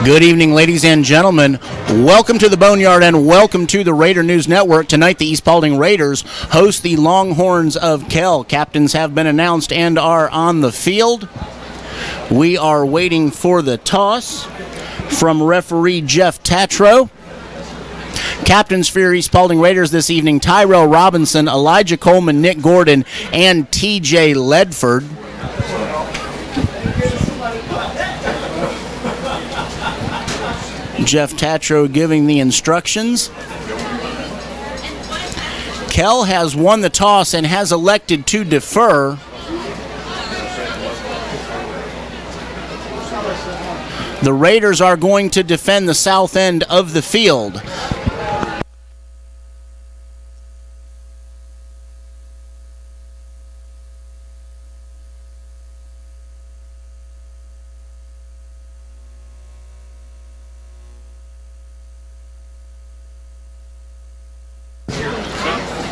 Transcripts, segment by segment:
Good evening, ladies and gentlemen. Welcome to the Boneyard and welcome to the Raider News Network. Tonight, the East Paulding Raiders host the Longhorns of Kell. Captains have been announced and are on the field. We are waiting for the toss from referee Jeff Tatro. Captains for your East Paulding Raiders this evening: Tyrell Robinson, Elijah Coleman, Nick Gordon, and TJ Ledford. Jeff Tatro giving the instructions. Kell has won the toss and has elected to defer. The Raiders are going to defend the south end of the field.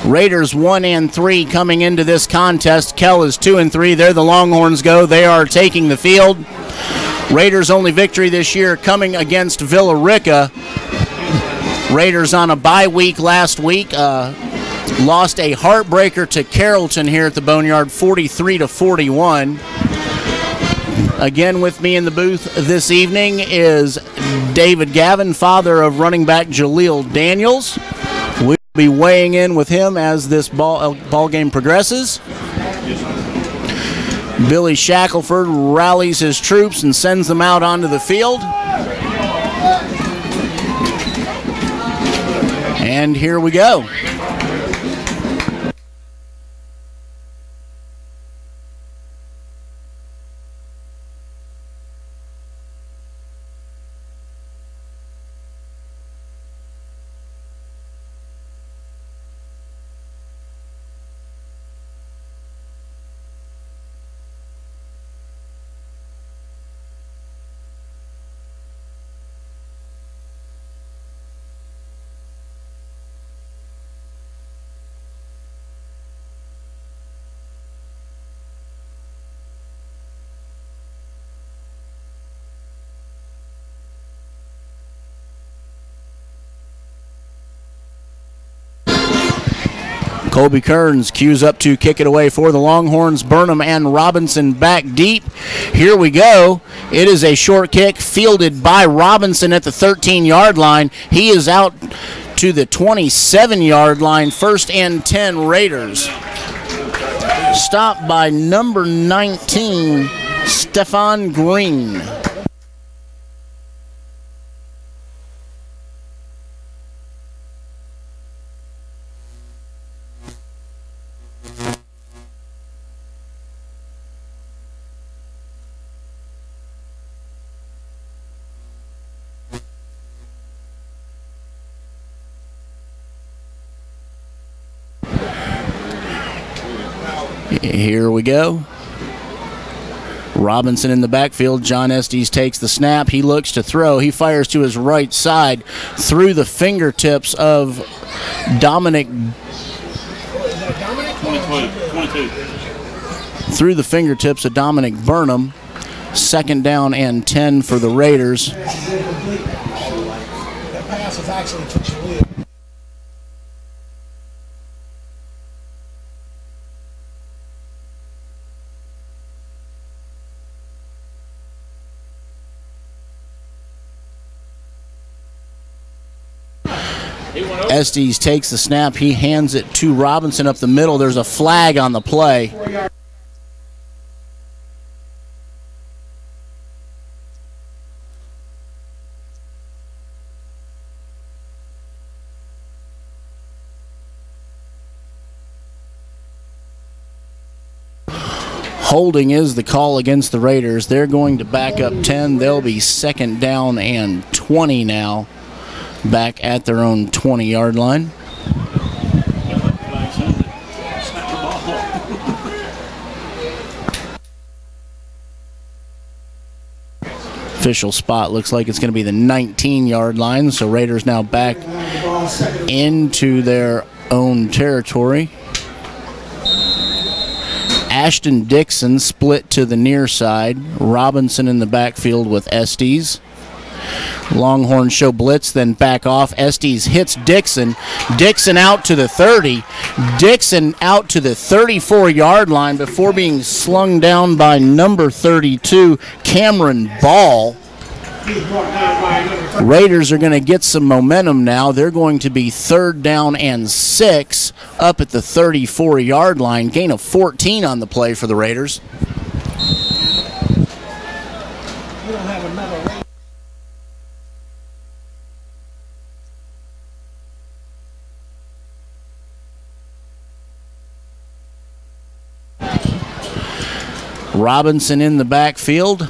Raiders 1 and 3 coming into this contest. Kell is 2 and 3. There the Longhorns go. They are taking the field. Raiders' only victory this year coming against Villa Rica. Raiders on a bye week last week. Lost a heartbreaker to Carrollton here at the Boneyard, 43-41. Again with me in the booth this evening is David Gavin, father of running back Jaleel Daniels. We'll be weighing in with him as this ball game progresses. Billy Shackelford rallies his troops and sends them out onto the field. And here we go. Colby Kearns cues up to kick it away for the Longhorns. Burnham and Robinson back deep. Here we go. It is a short kick fielded by Robinson at the 13-yard line. He is out to the 27-yard line. 1st and 10 Raiders. Stopped by number 19, Stefan Green. Here we go. Robinson in the backfield. John Estes takes the snap. He looks to throw. He fires to his right side through the fingertips of Dominic. 22. Through the fingertips of Dominic Burnham. 2nd down and 10 for the Raiders. That pass is actually to Jaleel. Estes takes the snap. He hands it to Robinson up the middle. There's a flag on the play. Holding is the call against the Raiders. They're going to back up 10. They'll be 2nd down and 20 now. Back at their own 20-yard line. Official spot looks like it's going to be the 19-yard line, so Raiders now back into their own territory. Ashton Dixon split to the near side. Robinson in the backfield with Estes. Longhorns show blitz, then back off. Estes hits Dixon. Dixon out to the 30. Dixon out to the 34-yard line before being slung down by number 32, Cameron Ball. Raiders are going to get some momentum now. They're going to be 3rd down and 6 up at the 34-yard line. Gain of 14 on the play for the Raiders. Robinson in the backfield.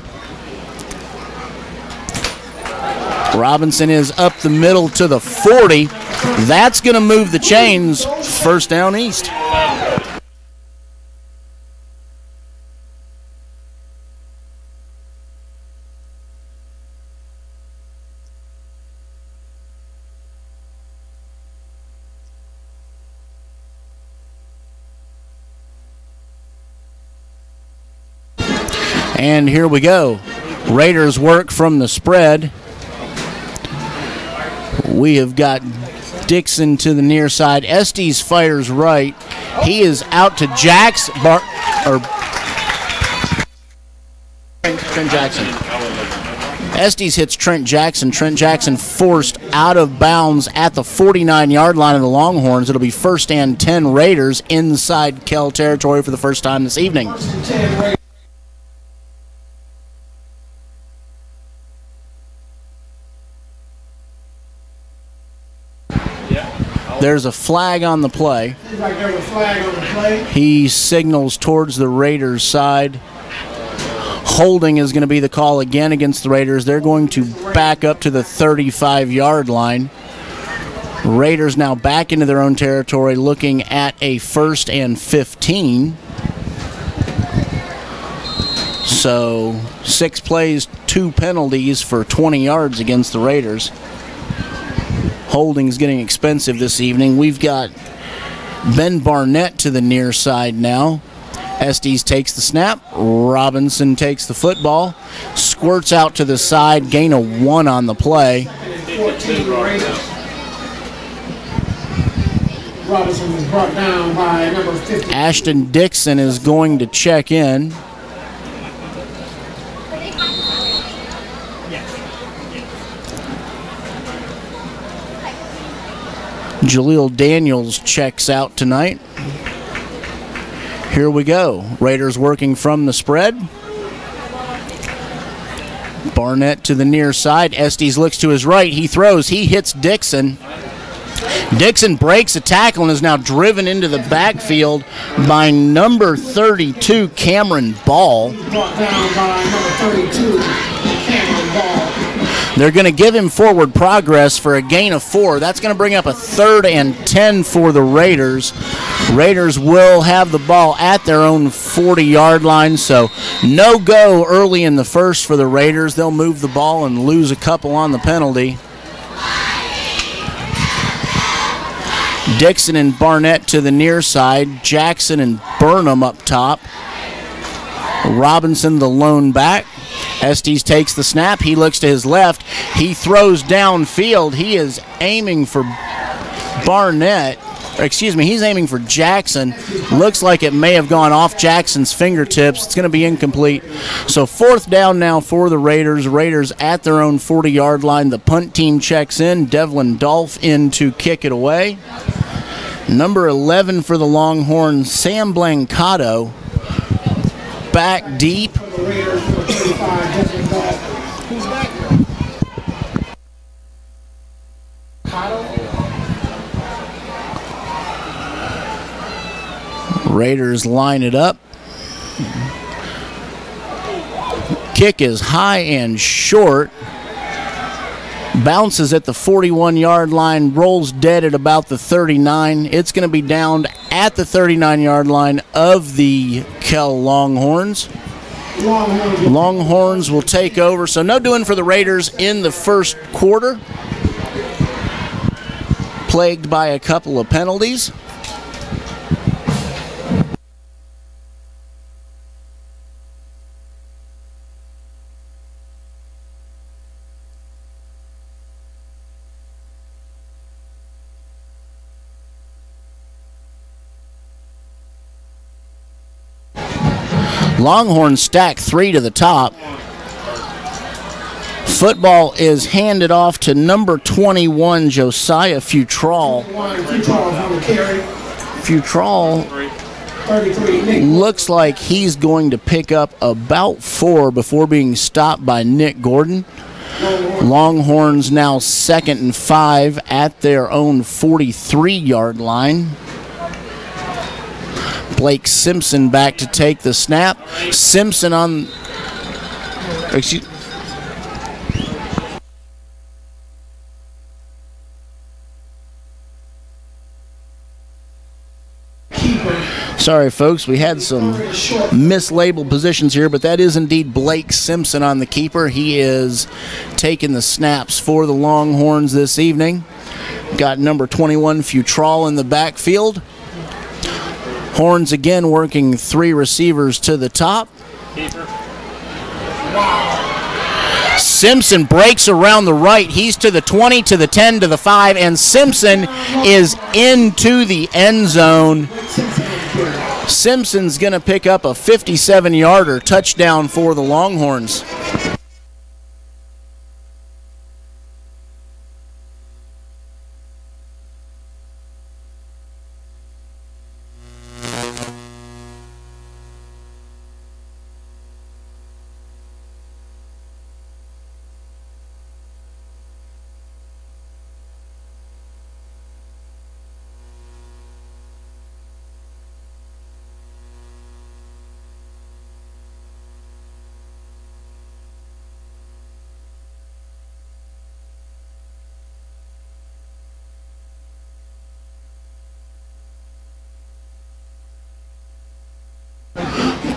Robinson is up the middle to the 40. That's going to move the chains. 1st down east. And here we go. Raiders work from the spread. We have got Dixon to the near side. Estes fires right. He is out to Jackson. Trent Jackson. Estes hits Trent Jackson. Trent Jackson forced out of bounds at the 49-yard line of the Longhorns. It'll be 1st and 10 Raiders inside Kell territory for the first time this evening. There's a flag on the play. He signals towards the Raiders' side. Holding is going to be the call again against the Raiders. They're going to back up to the 35-yard line. Raiders now back into their own territory looking at a 1st and 15. So 6 plays, 2 penalties for 20 yards against the Raiders. Holding's getting expensive this evening. We've got Ben Barnett to the near side now. Estes takes the snap. Robinson takes the football. Squirts out to the side. Gain of 1 on the play. Robinson was brought down by number 50. Ashton Dixon is going to check in. Jaleel Daniels checks out tonight. Here we go. Raiders working from the spread. Barnett to the near side. Estes looks to his right. He throws. He hits Dixon. Dixon breaks a tackle and is now driven into the backfield by number 32, Cameron Ball. Brought down by number 32, Cameron Ball. They're going to give him forward progress for a gain of 4. That's going to bring up a 3rd and 10 for the Raiders. Raiders will have the ball at their own 40-yard line, so no go early in the first for the Raiders. They'll move the ball and lose a couple on the penalty. Dixon and Barnett to the near side. Jackson and Burnham up top. Robinson the lone back. Estes takes the snap. He looks to his left. He throws downfield. He is aiming for Barnett. Excuse me, he's aiming for Jackson. Looks like it may have gone off Jackson's fingertips. It's going to be incomplete. So 4th down now for the Raiders. Raiders at their own 40-yard line. The punt team checks in. Devlin Dolph in to kick it away. Number 11 for the Longhorns, Sam Blancato. Back deep. Raiders line it up. Kick is high and short. Bounces at the 41-yard line, rolls dead at about the 39. It's going to be downed at the 39-yard line of the Kell Longhorns. Longhorns will take over. So no doing for the Raiders in the first quarter. Plagued by a couple of penalties. Longhorns stack 3 to the top. Football is handed off to number 21, Josiah Futrall. Futrall looks like he's going to pick up about 4 before being stopped by Nick Gordon. Longhorns now 2nd and 5 at their own 43-yard line. Blake Simpson back to take the snap. Simpson on... Excuse... Sorry, folks, we had some mislabeled positions here, but that is indeed Blake Simpson on the keeper. He is taking the snaps for the Longhorns this evening. Got number 21, Futrall, in the backfield. Horns again working 3 receivers to the top. Simpson breaks around the right. He's to the 20, to the 10, to the 5, and Simpson is into the end zone. Simpson's going to pick up a 57-yarder touchdown for the Longhorns.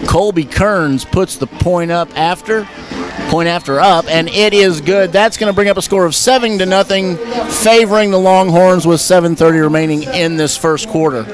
Colby Kearns puts the point after up, and it is good. That's going to bring up a score of 7-0, favoring the Longhorns with 7:30 remaining in this first quarter.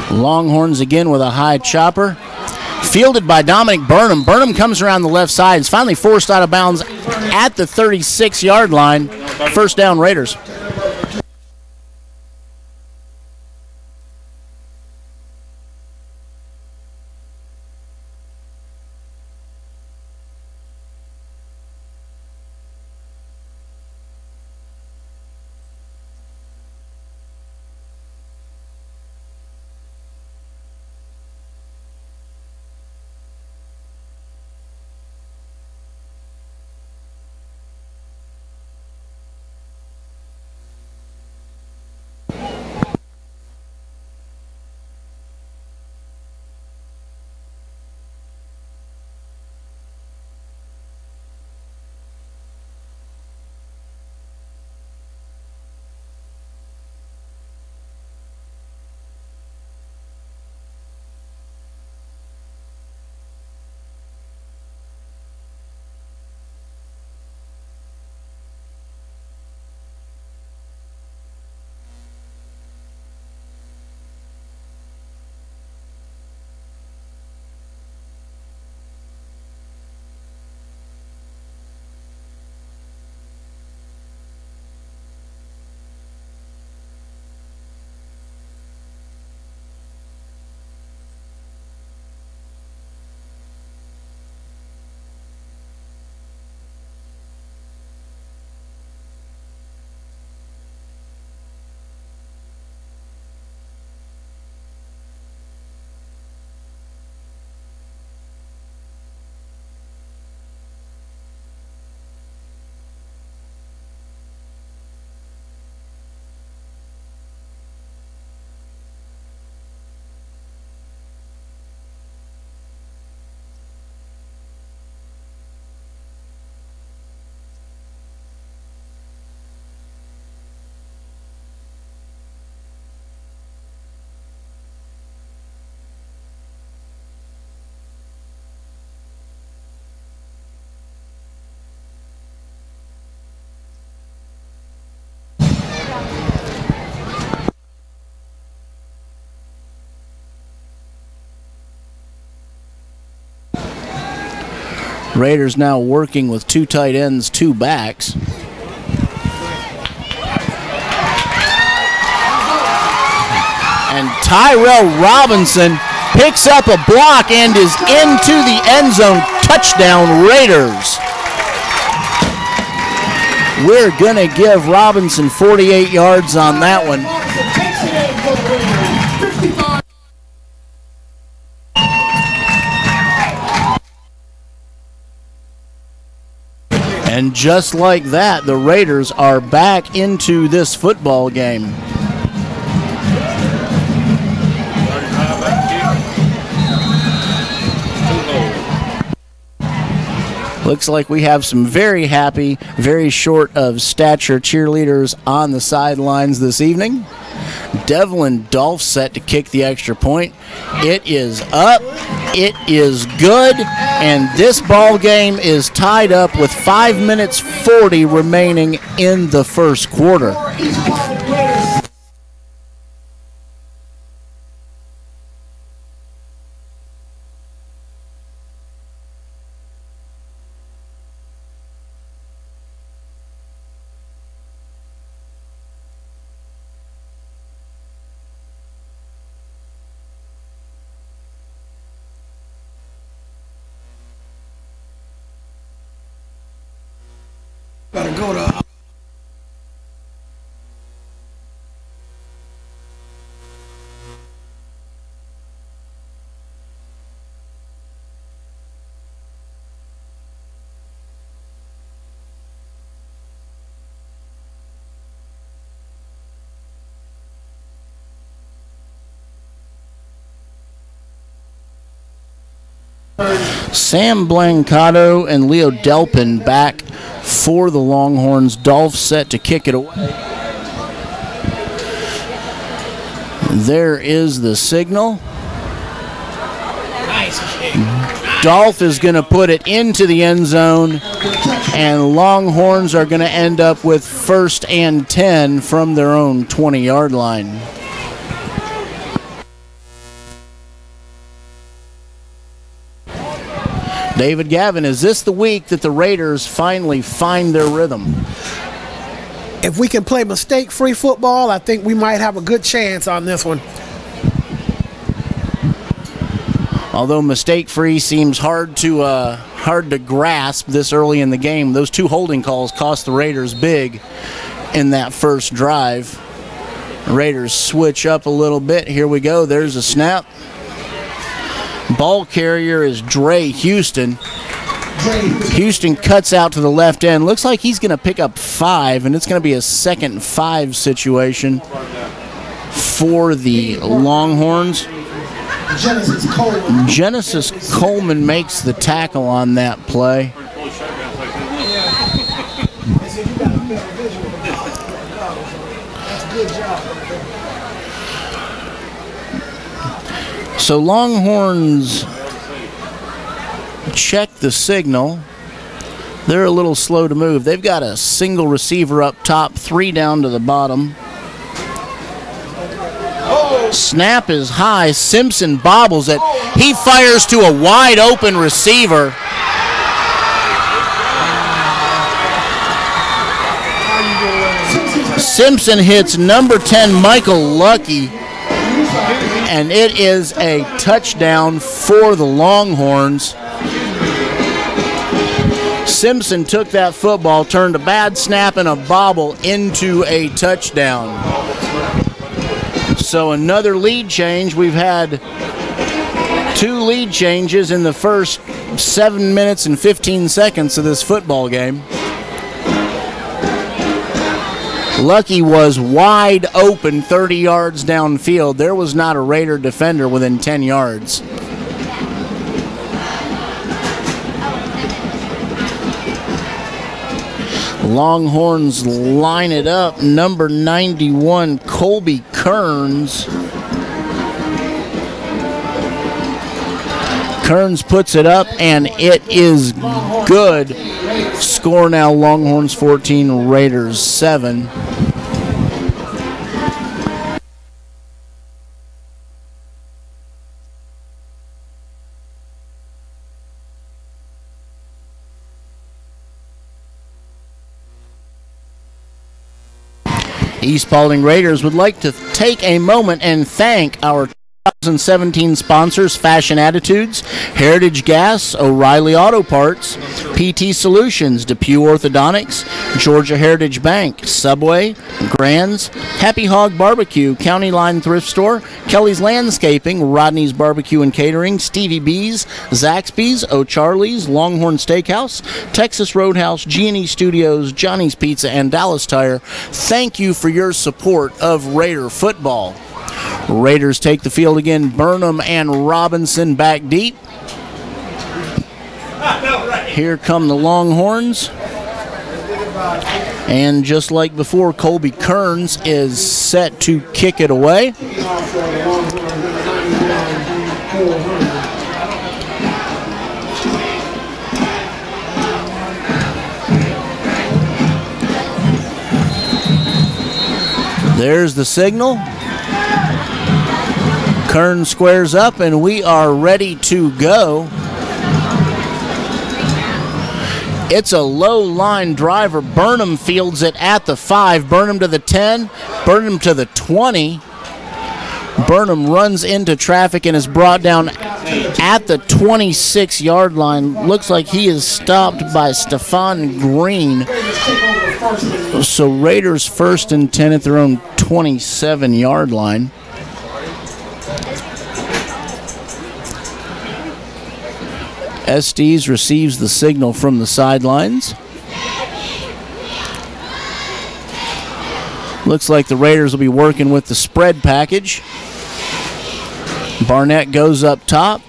Longhorns again with a high chopper. Fielded by Dominic Burnham. Burnham comes around the left side. Is finally forced out of bounds at the 36-yard line. First down, Raiders. Raiders now working with 2 tight ends, 2 backs. And Tyrell Robinson picks up a block and is into the end zone. Touchdown, Raiders. We're going to give Robinson 48 yards on that one. And just like that, the Raiders are back into this football game. Looks like we have some very happy, very short of stature cheerleaders on the sidelines this evening. Devlin Dolph set to kick the extra point. It is up. It is good. And this ball game is tied up with 5 minutes 40 remaining in the first quarter. Gotta go to. Sam Blancato and Leo Delpin back for the Longhorns. Dolph set to kick it away. There is the signal. Dolph is going to put it into the end zone, and Longhorns are going to end up with 1st and 10 from their own 20-yard line. David Gavin, is this the week that the Raiders finally find their rhythm? If we can play mistake-free football, I think we might have a good chance on this one. Although mistake-free seems hard to grasp this early in the game, those 2 holding calls cost the Raiders big in that first drive. The Raiders switch up a little bit. Here we go. There's a snap. Ball carrier is Dre Houston. Houston cuts out to the left end. Looks like he's going to pick up 5, and it's going to be a 2nd and 5 situation for the Longhorns. Genesis Coleman makes the tackle on that play. So Longhorns check the signal. They're a little slow to move. They've got a single receiver up top, 3 down to the bottom. Snap is high. Simpson bobbles it. He fires to a wide open receiver. Simpson hits number 10, Michael Lucky. And it is a touchdown for the Longhorns. Simpson took that football, turned a bad snap and a bobble into a touchdown. So another lead change. We've had 2 lead changes in the first 7 minutes and 15 seconds of this football game. Lucky was wide open 30 yards downfield. There was not a Raider defender within 10 yards. Longhorns line it up. Number 91, Colby Kearns. Kearns puts it up, and it is good. Score now, Longhorns 14, Raiders 7. East Paulding Raiders would like to take a moment and thank our 2017 sponsors: Fashion Attitudes, Heritage Gas, O'Reilly Auto Parts, PT Solutions, DePue Orthodontics, Georgia Heritage Bank, Subway, Grand's, Happy Hog Barbecue, County Line Thrift Store, Kelly's Landscaping, Rodney's Barbecue and Catering, Stevie B's, Zaxby's, O'Charlie's, Longhorn Steakhouse, Texas Roadhouse, G&E Studios, Johnny's Pizza, and Dallas Tire. Thank you for your support of Raider football. Raiders take the field again. Burnham and Robinson back deep. Here come the Longhorns. And just like before, Colby Kearns is set to kick it away. There's the signal. Kearns squares up, and we are ready to go. It's a low line driver. Burnham fields it at the 5. Burnham to the 10. Burnham to the 20. Burnham runs into traffic and is brought down at the 26-yard line. Looks like he is stopped by Stephon Green. So Raiders 1st and 10 at their own 27-yard line. Estes receives the signal from the sidelines. Looks like the Raiders will be working with the spread package. Barnett goes up top.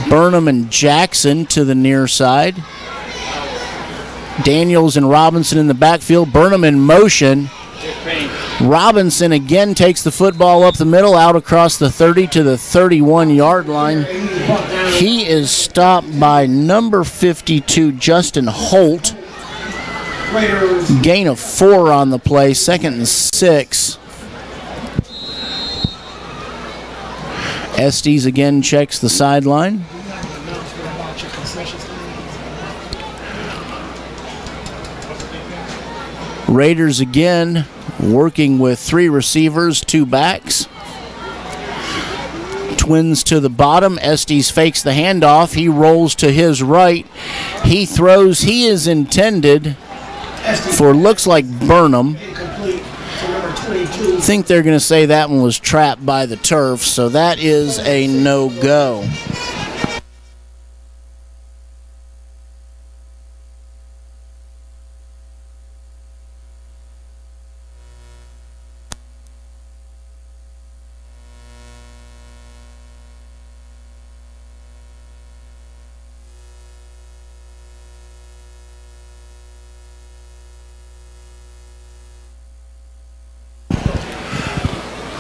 Burnham and Jackson to the near side. Daniels and Robinson in the backfield. Burnham in motion. Robinson again takes the football up the middle, out across the 30 to the 31-yard line. He is stopped by number 52, Justin Holt. Gain of 4 on the play, 2nd and 6. Estes again checks the sideline. Raiders again working with 3 receivers, 2 backs. Twins to the bottom. Estes fakes the handoff. He rolls to his right. He throws. He is intended for, looks like, Burnham. I think they're going to say that one was trapped by the turf, so that is a no-go.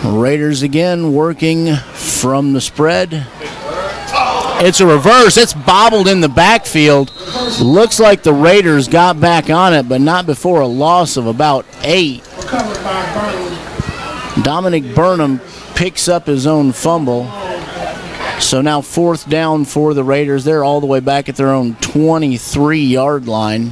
Raiders again working from the spread. It's a reverse. It's bobbled in the backfield. Looks like the Raiders got back on it, but not before a loss of about 8. Dominic Burnham picks up his own fumble. So now 4th down for the Raiders. They're all the way back at their own 23-yard line.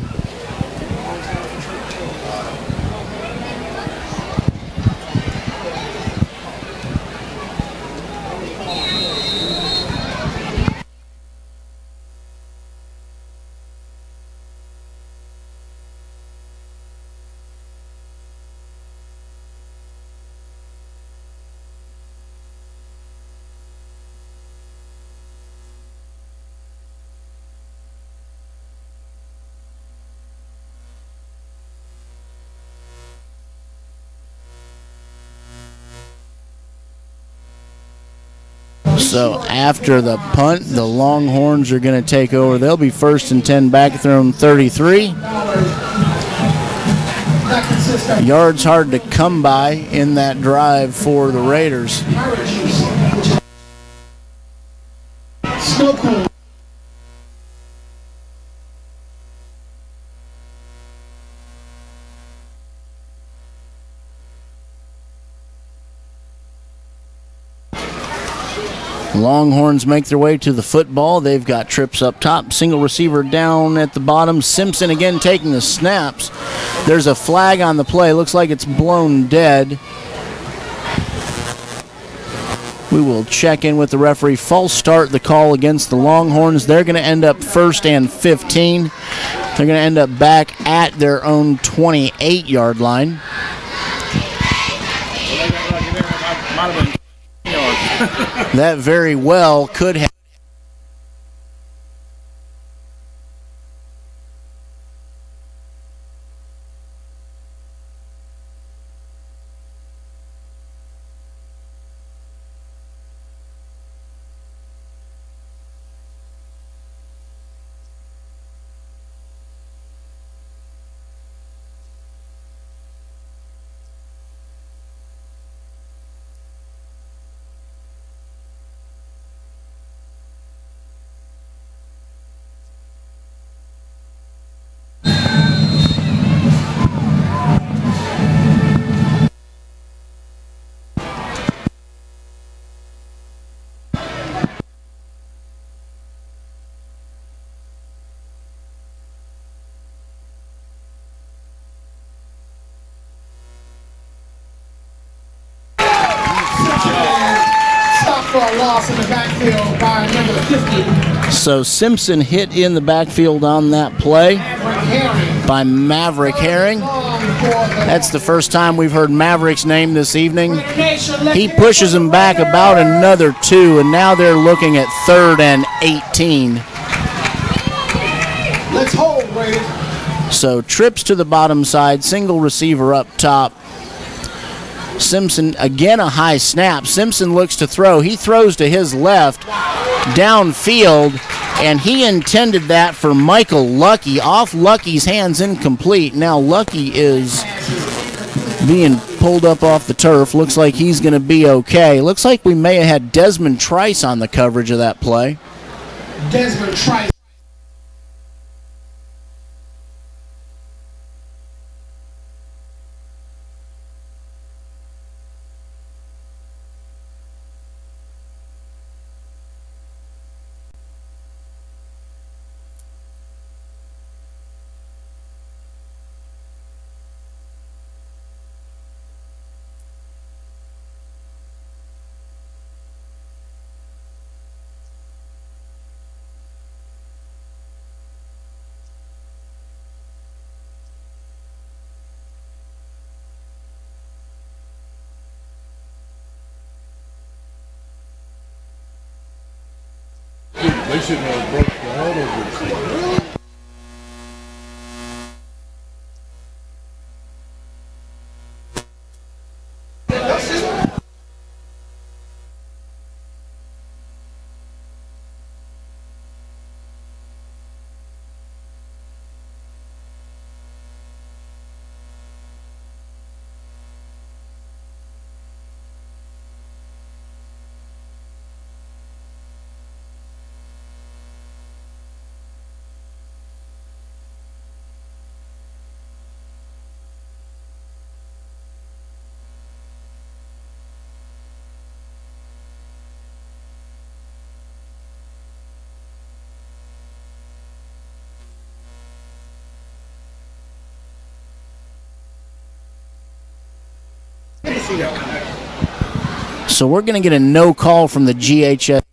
So after the punt, the Longhorns are going to take over. They'll be 1st and 10 back at their own 33. Yards hard to come by in that drive for the Raiders. Longhorns make their way to the football. They've got trips up top. Single receiver down at the bottom. Simpson again taking the snaps. There's a flag on the play. Looks like it's blown dead. We will check in with the referee. False start, the call against the Longhorns. They're going to end up 1st and 15. They're going to end up back at their own 28-yard line. That very well could have. For a loss in the backfield by number 50. So Simpson hit in the backfield on that play by Maverick Herring. That's the first time we've heard Maverick's name this evening. He pushes him back about another 2, and now they're looking at 3rd and 18. Let's hold, Brady. So trips to the bottom side, single receiver up top. Simpson, again a high snap. Simpson looks to throw. He throws to his left, downfield, and he intended that for Michael Lucky. Off Lucky's hands, incomplete. Now Lucky is being pulled up off the turf. Looks like he's going to be okay. Looks like we may have had Desmond Trice on the coverage of that play. Desmond Trice. They shouldn't have broke the head over it. So we're going to get a no call from the GHS.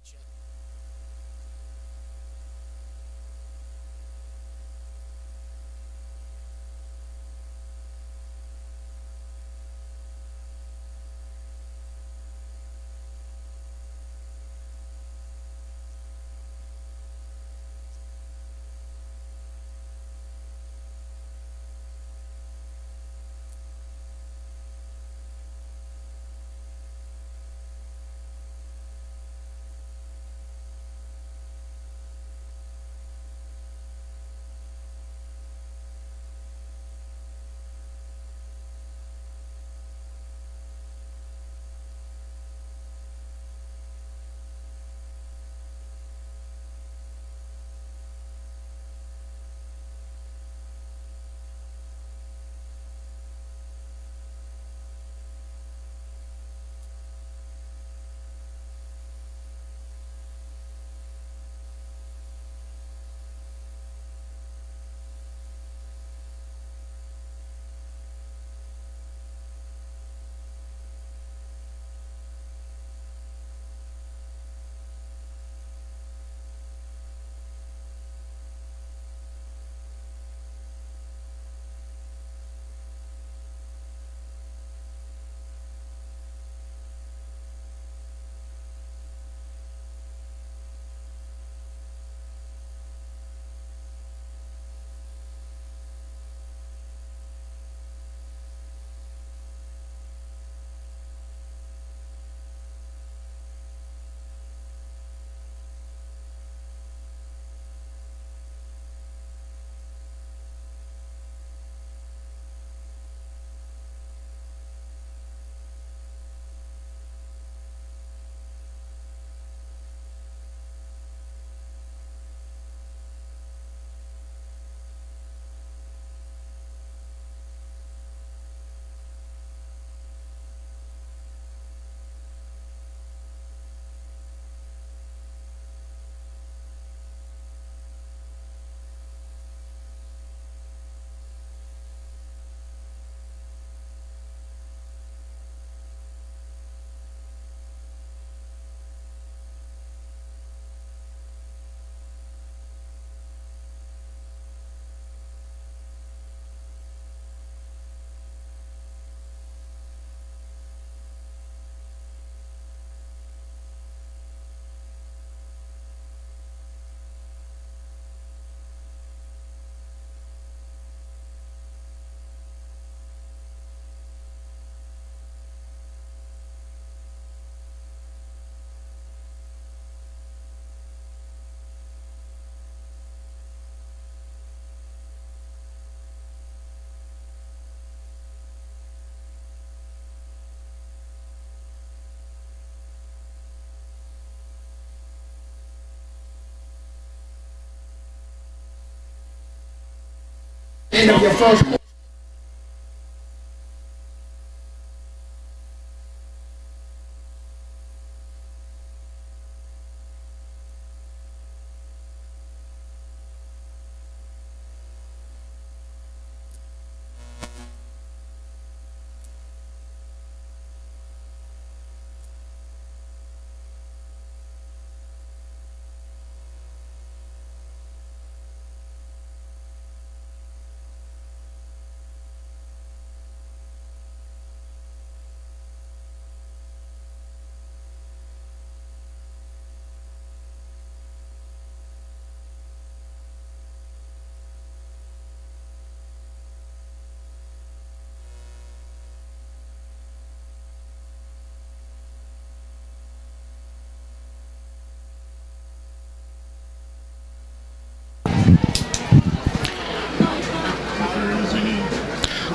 End of your first quarter.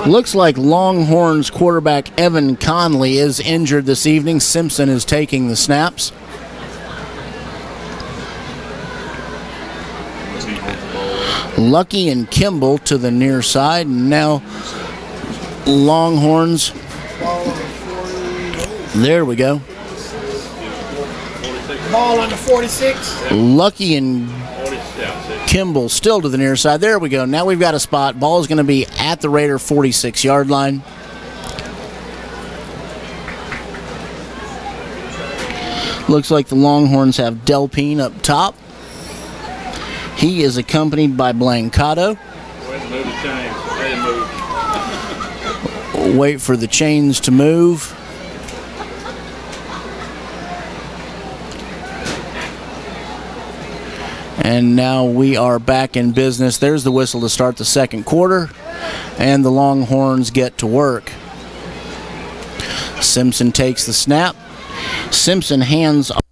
Looks like Longhorns quarterback Evan Conley is injured this evening. Simpson is taking the snaps. Lucky and Kimball to the near side. And now Longhorns. There we go. Ball on the 46. Lucky and Kimball still to the near side. There we go. Now we've got a spot. Ball is going to be at the Raider 46-yard line. Looks like the Longhorns have Delpine up top. He is accompanied by Blancato. Wait for the chains to move. And now we are back in business. There's the whistle to start the second quarter, and the Longhorns get to work. Simpson takes the snap. Simpson hands off.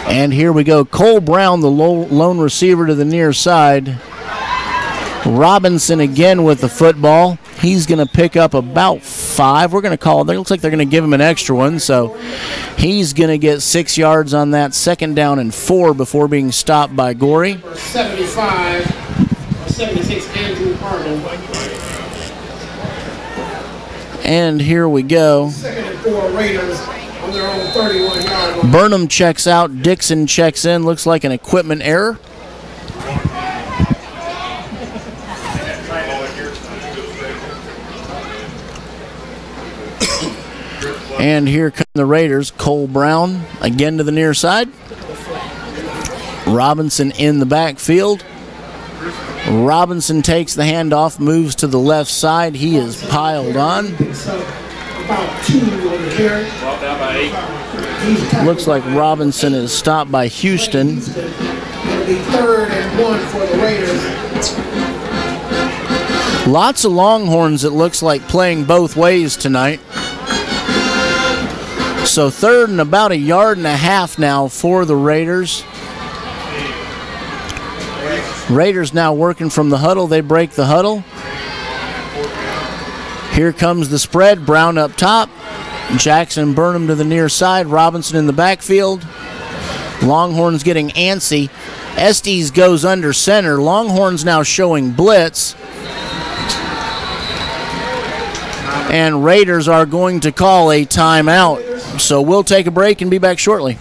And here we go. Cole Brown, the lone receiver to the near side. Robinson again with the football. He's going to pick up about 5. We're going to call it. It looks like they're going to give him an extra one. So he's going to get 6 yards on that. 2nd down and 4 before being stopped by Gorey. 75 or 76, Andrew Arnold. And here we go. 2nd and 4 Raiders on their own 31-yard line. Burnham checks out. Dixon checks in. Looks like an equipment error. And here come the Raiders. Cole Brown again to the near side. Robinson in the backfield. Robinson takes the handoff, moves to the left side. He is piled on. Looks like Robinson is stopped by Houston. It'll be 3rd and 1 for the Raiders. Lots of Longhorns, it looks like, playing both ways tonight. So 3rd and about 1.5 yards now for the Raiders. Raiders now working from the huddle. They break the huddle. Here comes the spread. Brown up top. Jackson Burnham to the near side. Robinson in the backfield. Longhorns getting antsy. Estes goes under center. Longhorns now showing blitz. And Raiders are going to call a timeout. So we'll take a break and be back shortly.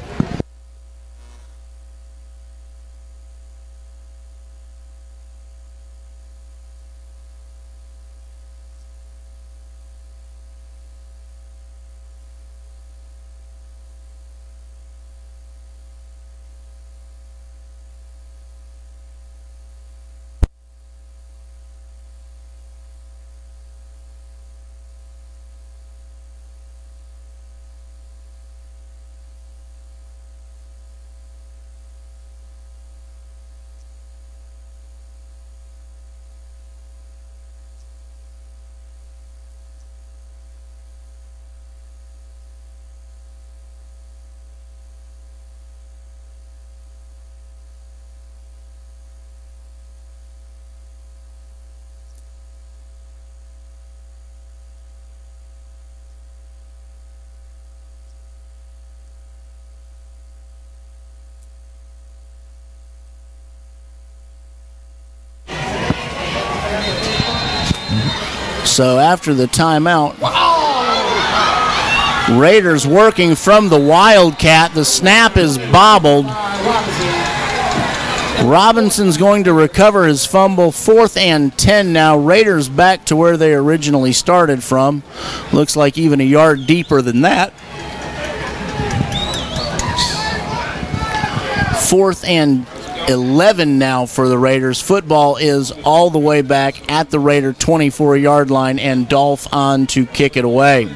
So after the timeout, Raiders working from the Wildcat. The snap is bobbled. Robinson's going to recover his fumble. 4th and 10 now. Raiders back to where they originally started from. Looks like even 1 yard deeper than that. 4th and 11 now for the Raiders. Football is all the way back at the Raider 24-yard line, and Dolph on to kick it away.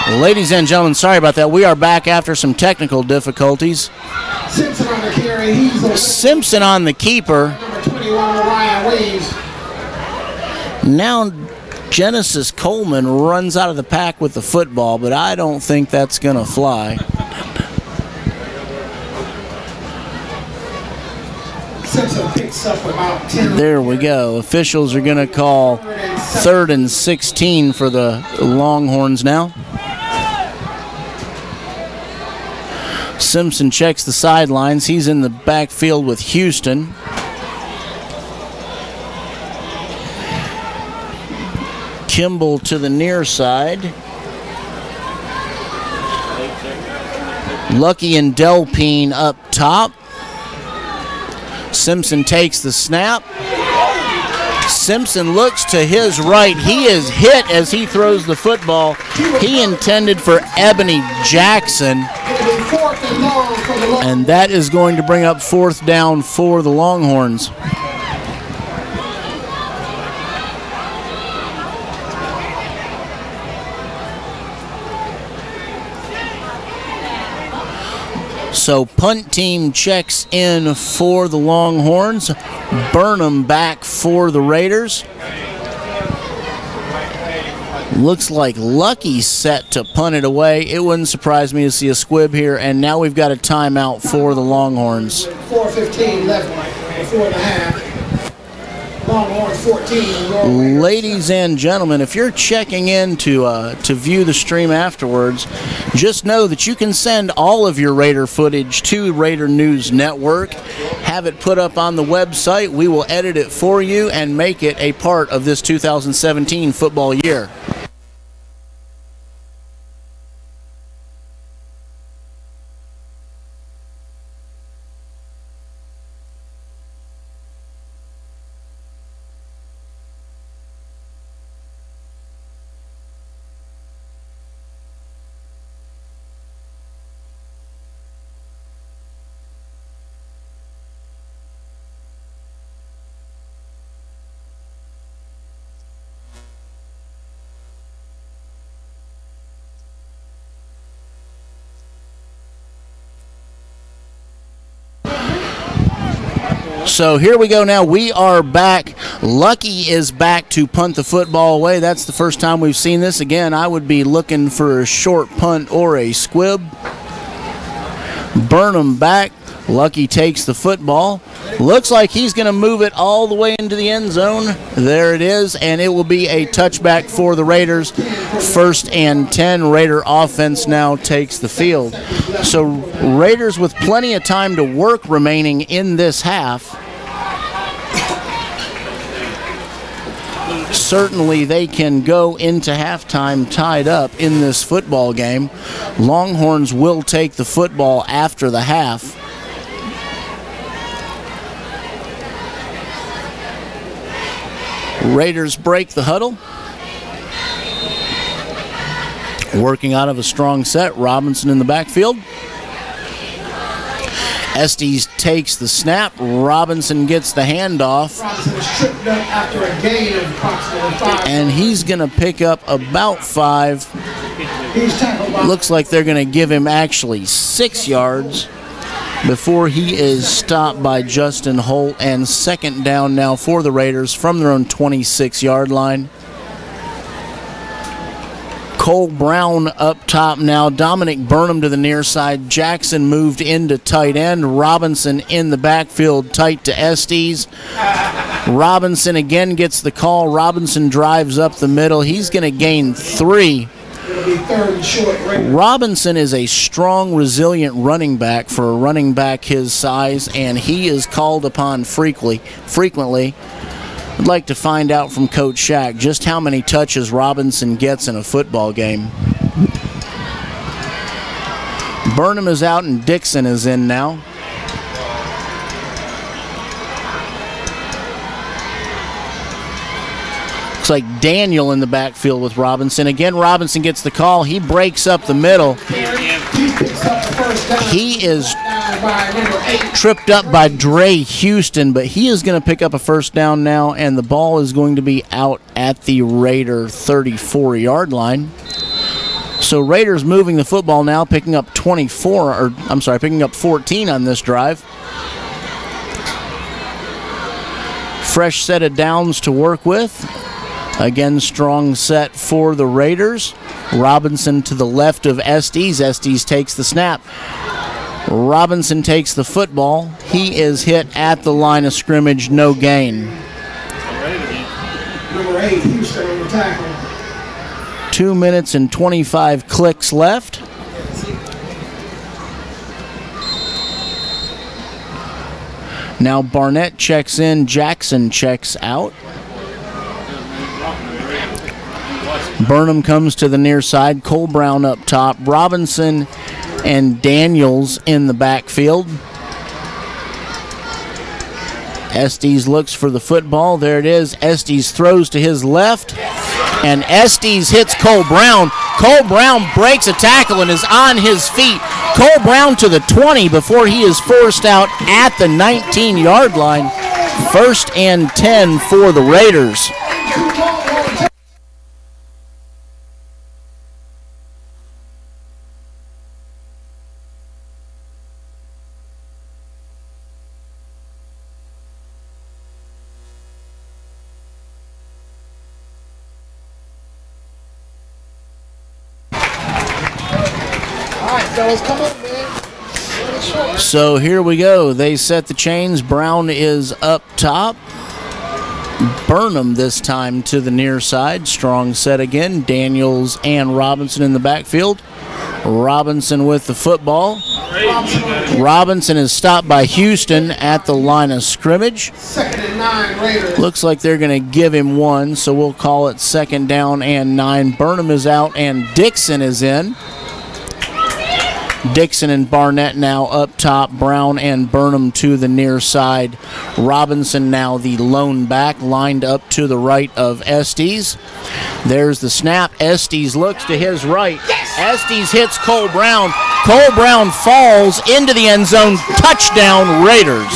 Ladies and gentlemen, sorry about that. We are back after some technical difficulties. Simpson on the carry. He's Simpson on the keeper. number 21, Ryan Weaves. Now Genesis Coleman runs out of the pack with the football, but I don't think that's going to fly. Simpson picks up about 10. There we go. Officials are going to call 3rd and 16 for the Longhorns now. Simpson checks the sidelines. He's in the backfield with Houston. Kimball to the near side. Lucky and Delpine up top. Simpson takes the snap. Simpson looks to his right. He is hit as he throws the football. He intended for Ebony Jackson. And that is going to bring up 4th down for the Longhorns. So punt team checks in for the Longhorns. Burnham back for the Raiders. Looks like Lucky's set to punt it away. It wouldn't surprise me to see a squib here. And now we've got a timeout for the Longhorns. 4:15 left before the half. Longhorns 14. Ladies and gentlemen, if you're checking in to view the stream afterwards, just know that you can send all of your Raider footage to Raider News Network. Have it put up on the website. We will edit it for you and make it a part of this 2017 football year. So here we go now. We are back. Lucky is back to punt the football away. That's the first time we've seen this. Again, I would be looking for a short punt or a squib. Burnham back. Lucky takes the football. Looks like he's going to move it all the way into the end zone. There it is, and it will be a touchback for the Raiders. 1st and 10. Raider offense now takes the field. So Raiders with plenty of time to work remaining in this half. Certainly they can go into halftime tied up in this football game. Longhorns will take the football after the half. Raiders break the huddle. Working out of a strong set. Robinson in the backfield. Estes takes the snap. Robinson gets the handoff. Robinson was tripped up after a gain of approximately 5. And he's going to pick up about 5. He's tackled by Looks like they're going to give him actually 6 yards before he is stopped by Justin Holt. And 2nd down now for the Raiders from their own 26-yard line. Cole Brown up top now. Dominic Burnham to the near side. Jackson moved into tight end. Robinson in the backfield tight to Estes. Robinson again gets the call. Robinson drives up the middle. He's going to gain 3. Robinson is a strong, resilient running back for a running back his size, and he is called upon frequently. I'd like to find out from Coach Shack just how many touches Robinson gets in a football game. Burnham is out and Dixon is in now. Looks like Daniel in the backfield with Robinson. Again, Robinson gets the call. He breaks up the middle. He is tripped up by Dre Houston, but he is going to pick up a 1st down now, and the ball is going to be out at the Raider 34-yard line. So Raiders moving the football now, picking up 14 on this drive. Fresh set of downs to work with. Again, strong set for the Raiders. Robinson to the left of Estes. Estes takes the snap. Robinson takes the football. He is hit at the line of scrimmage, no gain. Number 8, Houston on the tackle. 2 minutes and 25 clicks left. Now Barnett checks in, Jackson checks out. Burnham comes to the near side, Cole Brown up top, Robinson and Daniels in the backfield. Estes looks for the football. There it is. Estes throws to his left, and Estes hits Cole Brown. Cole Brown breaks a tackle and is on his feet. Cole Brown to the 20 before he is forced out at the 19-yard line. 1st and 10 for the Raiders. Come on, man. So here we go. They set the chains. Brown is up top. Burnham this time to the near side. Strong set again. Daniels and Robinson in the backfield. Robinson with the football. Robinson is stopped by Houston at the line of scrimmage. 2nd and 9 Raiders. Looks like they're going to give him one, so we'll call it 2nd down and 9. Burnham is out and Dixon is in. Dixon and Barnett now up top. Brown and Burnham to the near side. Robinson now the lone back, lined up to the right of Estes. There's the snap. Estes looks to his right. Estes hits Cole Brown. Cole Brown falls into the end zone. Touchdown, Raiders.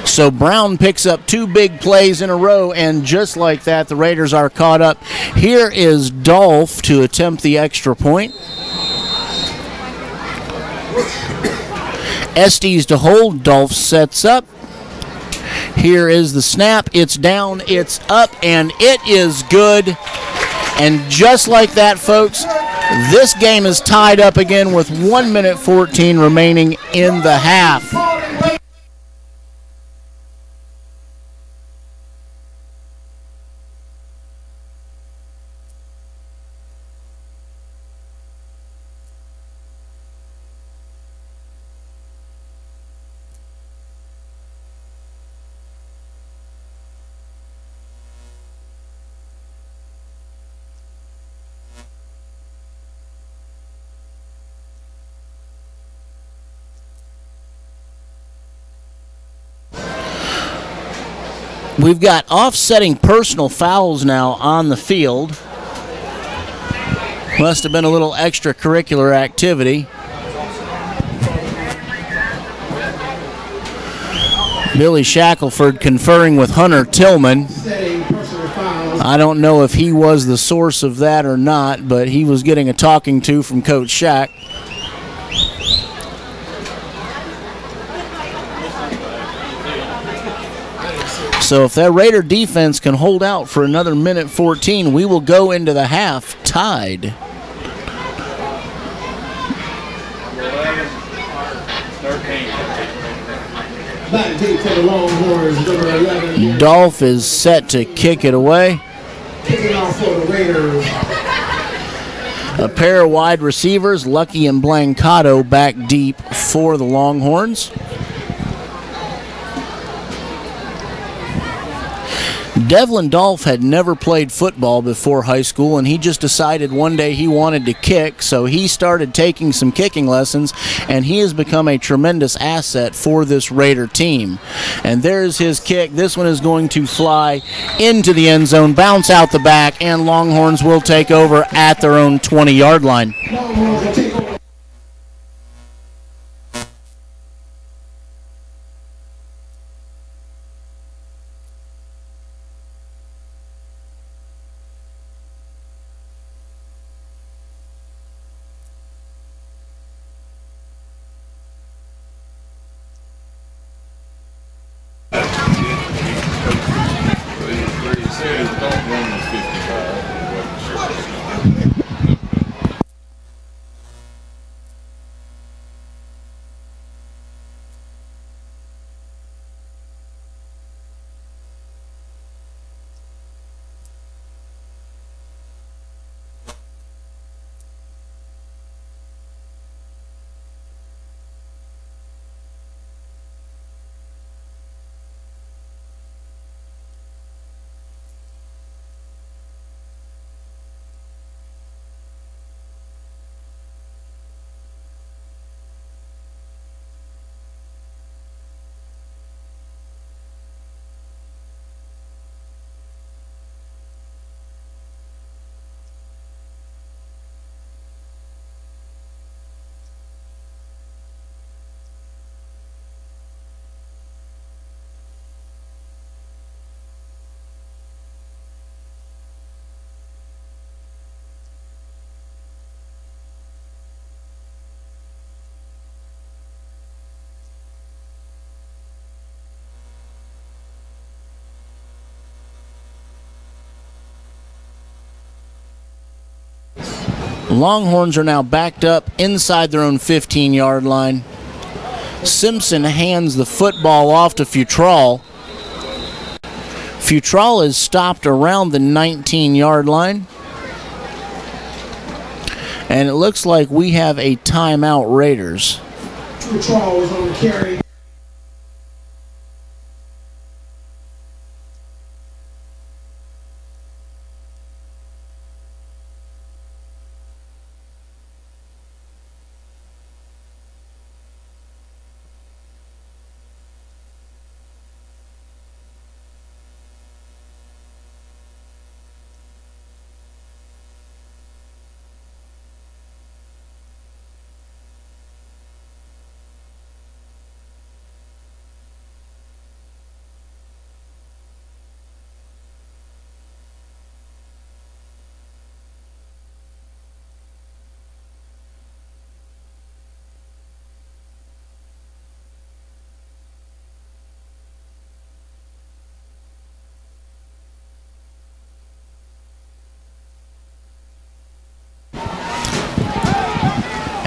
So Brown picks up 2 big plays in a row, and just like that, the Raiders are caught up. Here is Dolph to attempt the extra point. Estes to hold. Dolph sets up. Here is the snap. It's down, it's up, and it is good. And just like that, folks, this game is tied up again with 1 minute 14 remaining in the half. We've got offsetting personal fouls now on the field. Must have been a little extracurricular activity. Billy Shackelford conferring with Hunter Tillman. I don't know if he was the source of that or not, but he was getting a talking to from Coach Shack. So if that Raider defense can hold out for another minute 14, we will go into the half tied. Dolph is set to kick it away. Kicking off for the Raiders. A pair of wide receivers, Lucky and Blancato, back deep for the Longhorns. Devlin Dolph had never played football before high school, and he just decided one day he wanted to kick, so he started taking some kicking lessons, and he has become a tremendous asset for this Raider team. And there's his kick. This one is going to fly into the end zone, bounce out the back, and Longhorns will take over at their own 20-yard line. Longhorns are now backed up inside their own 15-yard line. Simpson hands the football off to Futrall. Futrall is stopped around the 19-yard line. And it looks like we have a timeout, Raiders. Futrall was on the carry.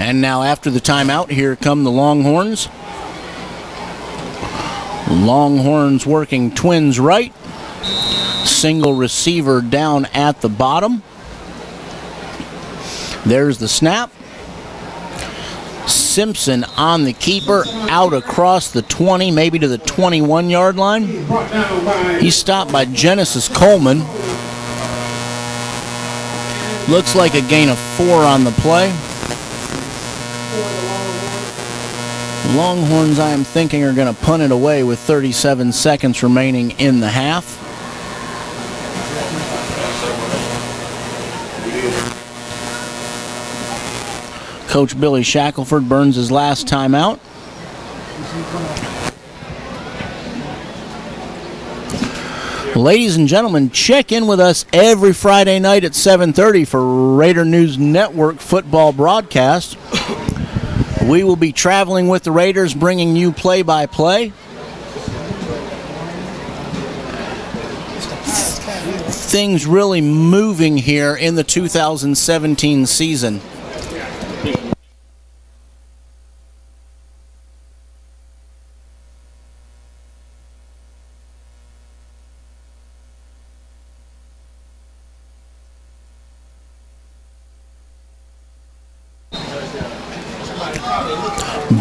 And now after the timeout, here come the Longhorns. Longhorns working twins right. Single receiver down at the bottom. There's the snap. Simpson on the keeper, out across the 20, maybe to the 21-yard line. He's stopped by Genesis Coleman. Looks like a gain of 4 on the play. Longhorns, I am thinking, are going to punt it away with 37 seconds remaining in the half. Coach Billy Shackelford burns his last timeout. Ladies and gentlemen, check in with us every Friday night at 7:30 for Raider News Network football broadcast. We will be traveling with the Raiders, bringing you play-by-play. Things really moving here in the 2017 season.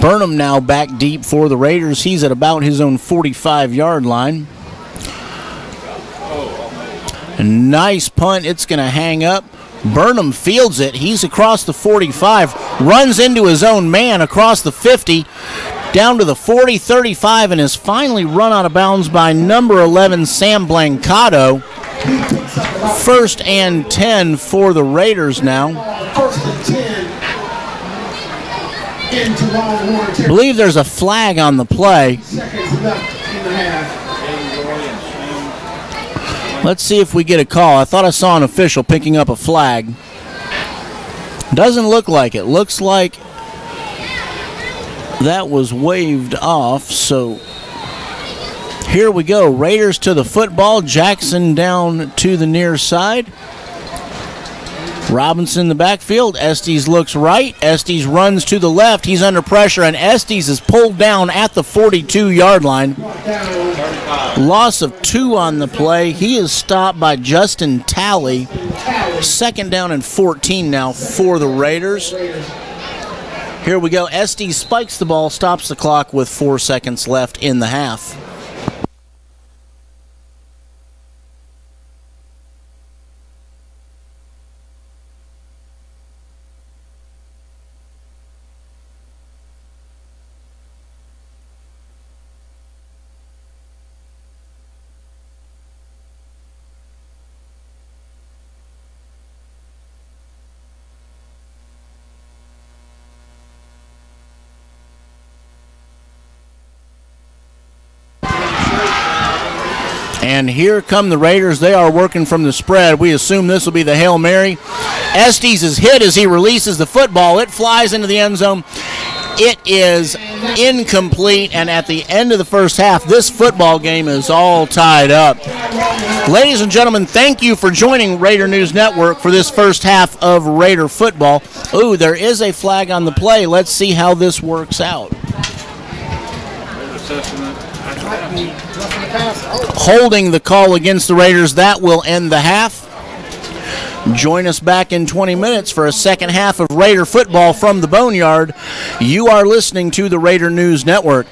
Burnham now back deep for the Raiders. He's at about his own 45-yard line. Nice punt. It's going to hang up. Burnham fields it. He's across the 45, runs into his own man across the 50, down to the 40, 35, and is finally run out of bounds by number 11, Sam Blancato. First and 10 for the Raiders now. First and 10 into Longhorn. I believe there's a flag on the play. Seconds left in the half. Let's see if we get a call. I thought I saw an official picking up a flag. Doesn't look like it. Looks like that was waved off. So here we go. Raiders to the football. Jackson down to the near side. Robinson in the backfield. Estes looks right. Estes runs to the left. He's under pressure, and Estes is pulled down at the 42-yard line. Loss of 2 on the play. He is stopped by Justin Talley. Second down and 14 now for the Raiders. Here we go. Estes spikes the ball, stops the clock with 4 seconds left in the half. And here come the Raiders. They are working from the spread. We assume this will be the Hail Mary. Estes is hit as he releases the football. It flies into the end zone. It is incomplete, and at the end of the first half, this football game is all tied up. Ladies and gentlemen, thank you for joining Raider News Network for this first half of Raider football. Ooh, there is a flag on the play. Let's see how this works out. Holding the call against the Raiders. That will end the half. Join us back in 20 minutes for a second half of Raider football from the Boneyard. You are listening to the Raider News Network.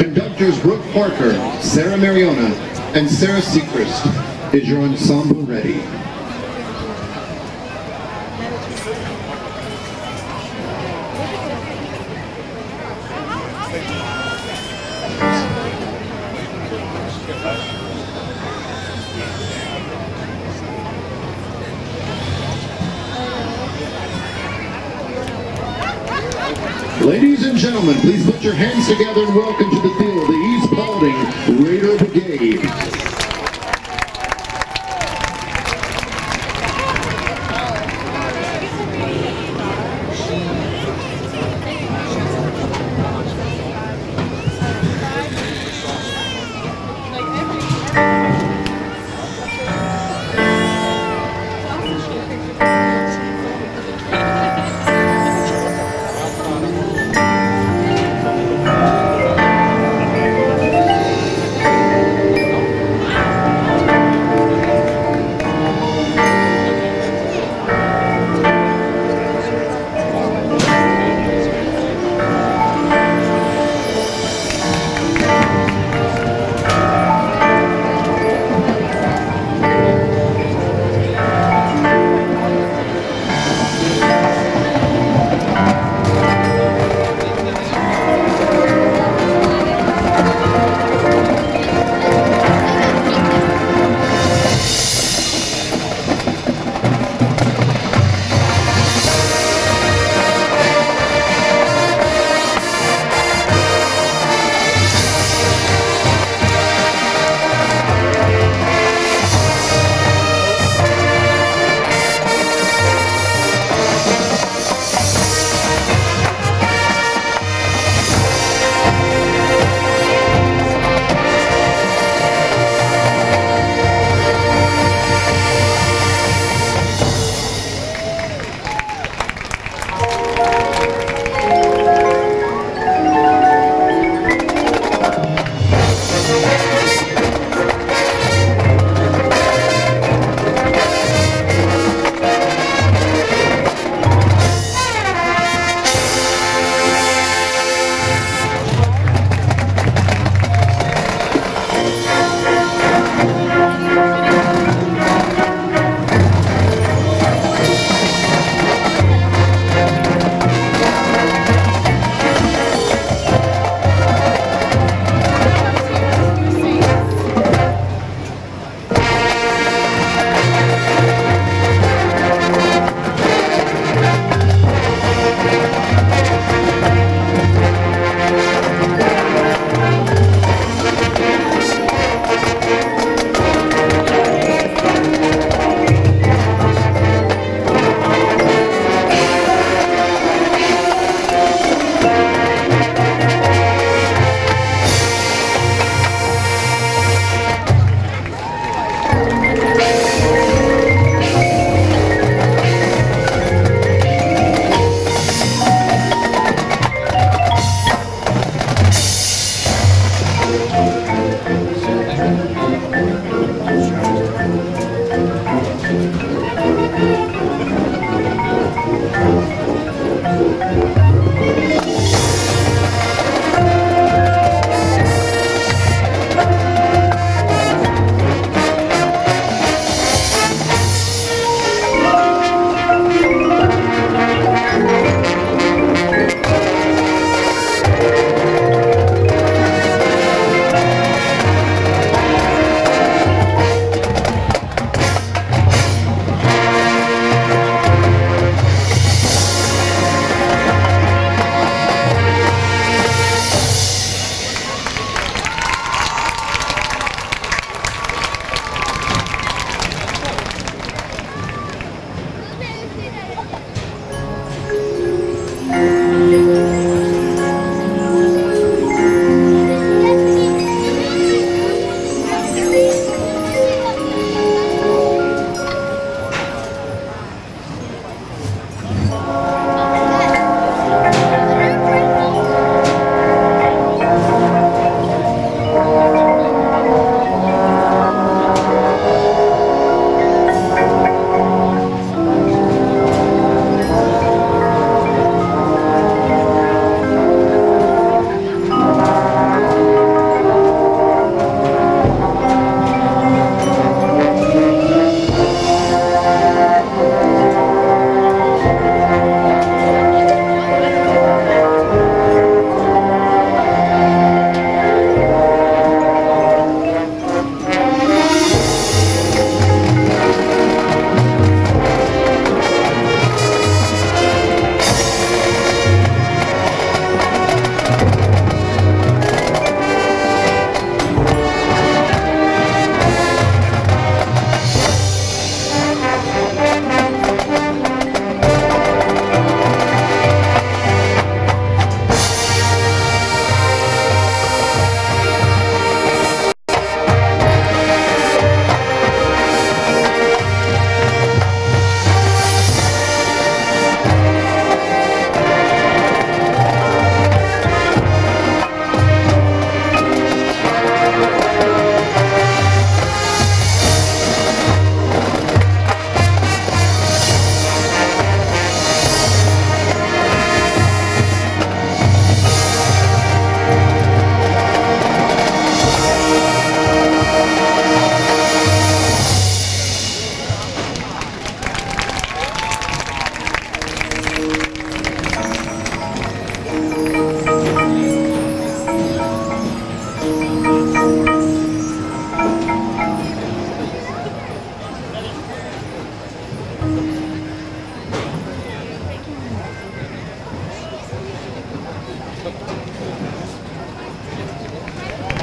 Conductors Brooke Parker, Sarah Mariona, and Sarah Seacrest. Is your ensemble ready? Ladies and gentlemen, please put your hands together and welcome to the field the East Paulding Raider Brigade.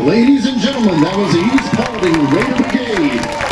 Ladies and gentlemen, that was the East Paulding Raider Brigade.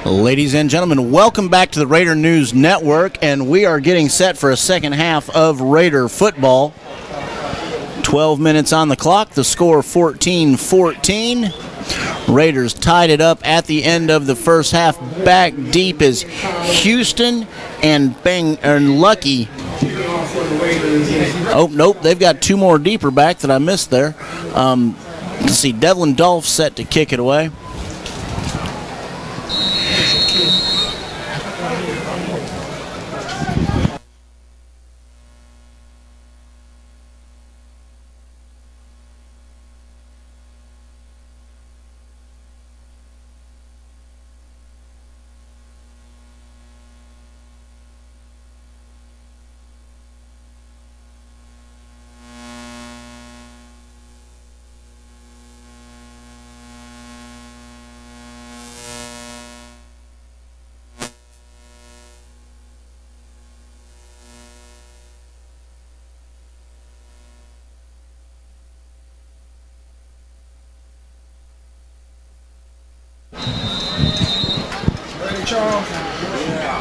Ladies and gentlemen, welcome back to the Raider News Network, and we are getting set for a second half of Raider football. 12 minutes on the clock, the score 14-14. Raiders tied it up at the end of the first half. Back deep is Houston and Lucky. Oh, nope, they've got two more deeper back that I missed there. Let's see, Devlin Dolph set to kick it away.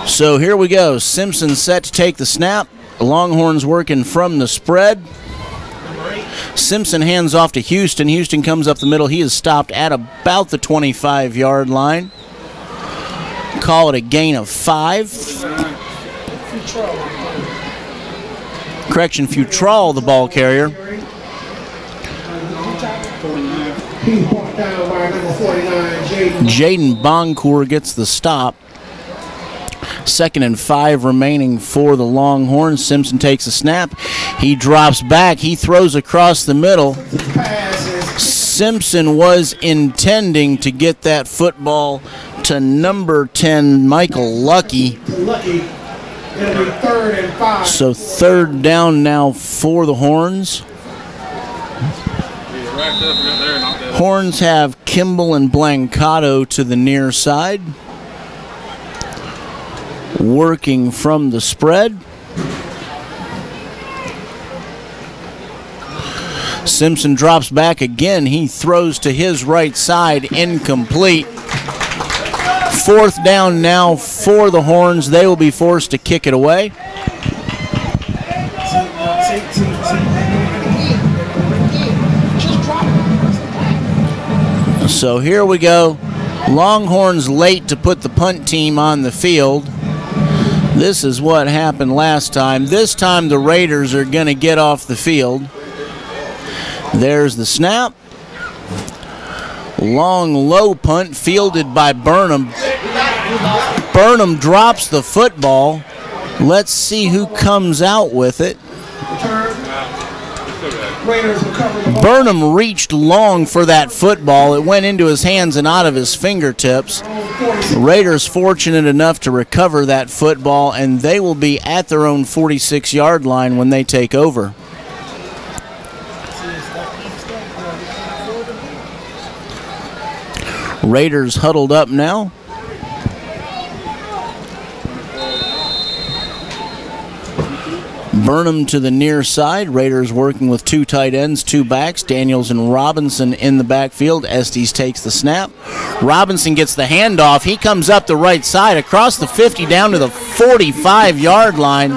So here we go. Simpson set to take the snap. Longhorns working from the spread. Simpson hands off to Houston. Houston comes up the middle. He is stopped at about the 25-yard line. Call it a gain of 5. Correction, Futrall, the ball carrier. Jaden Boncourt gets the stop. 2nd and 5 remaining for the Longhorns. Simpson takes a snap. He drops back. He throws across the middle. Simpson was intending to get that football to number 10, Michael Lucky. So 3rd down now for the Horns. Horns have Kimball and Blancato to the near side, working from the spread. Simpson drops back again. He throws to his right side, incomplete. 4th down now for the Horns. They will be forced to kick it away. So here we go. Longhorns late to put the punt team on the field. This is what happened last time. This time the Raiders are going to get off the field. There's the snap. Long, low punt fielded by Burnham. Burnham drops the football. Let's see who comes out with it. Burnham reached long for that football. It went into his hands and out of his fingertips. Raiders fortunate enough to recover that football, and they will be at their own 46-yard line when they take over. Raiders huddled up now. Burnham to the near side. Raiders working with 2 tight ends, 2 backs. Daniels and Robinson in the backfield. Estes takes the snap. Robinson gets the handoff. He comes up the right side across the 50 down to the 45-yard line.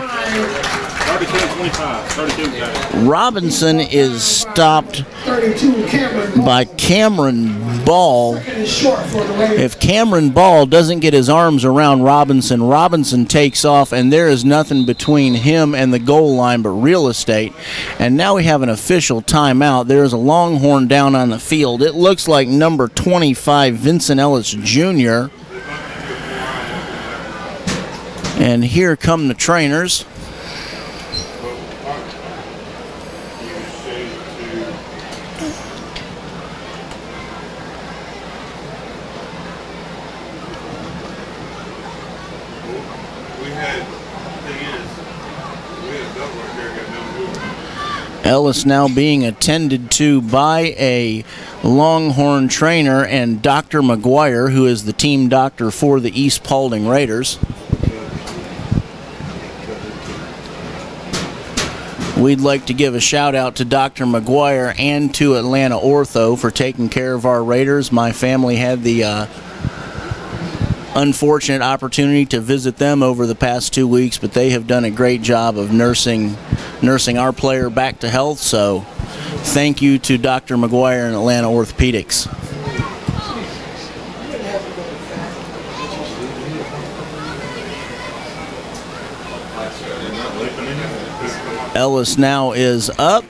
Robinson is stopped by Cameron Ball. If Cameron Ball doesn't get his arms around Robinson, Robinson takes off, and there is nothing between him and the goal line but real estate. And now we have an official timeout. There is a Longhorn down on the field. It looks like number 25, Vincent Ellis Jr. And here come the trainers. Ellis now being attended to by a Longhorn trainer and Dr. McGuire, who is the team doctor for the East Paulding Raiders. We'd like to give a shout out to Dr. McGuire and to Atlanta Ortho for taking care of our Raiders. My family had the unfortunate opportunity to visit them over the past 2 weeks, but they have done a great job of nursing our player back to health. So thank you to Dr. McGuire and Atlanta Orthopedics. Ellis now is up.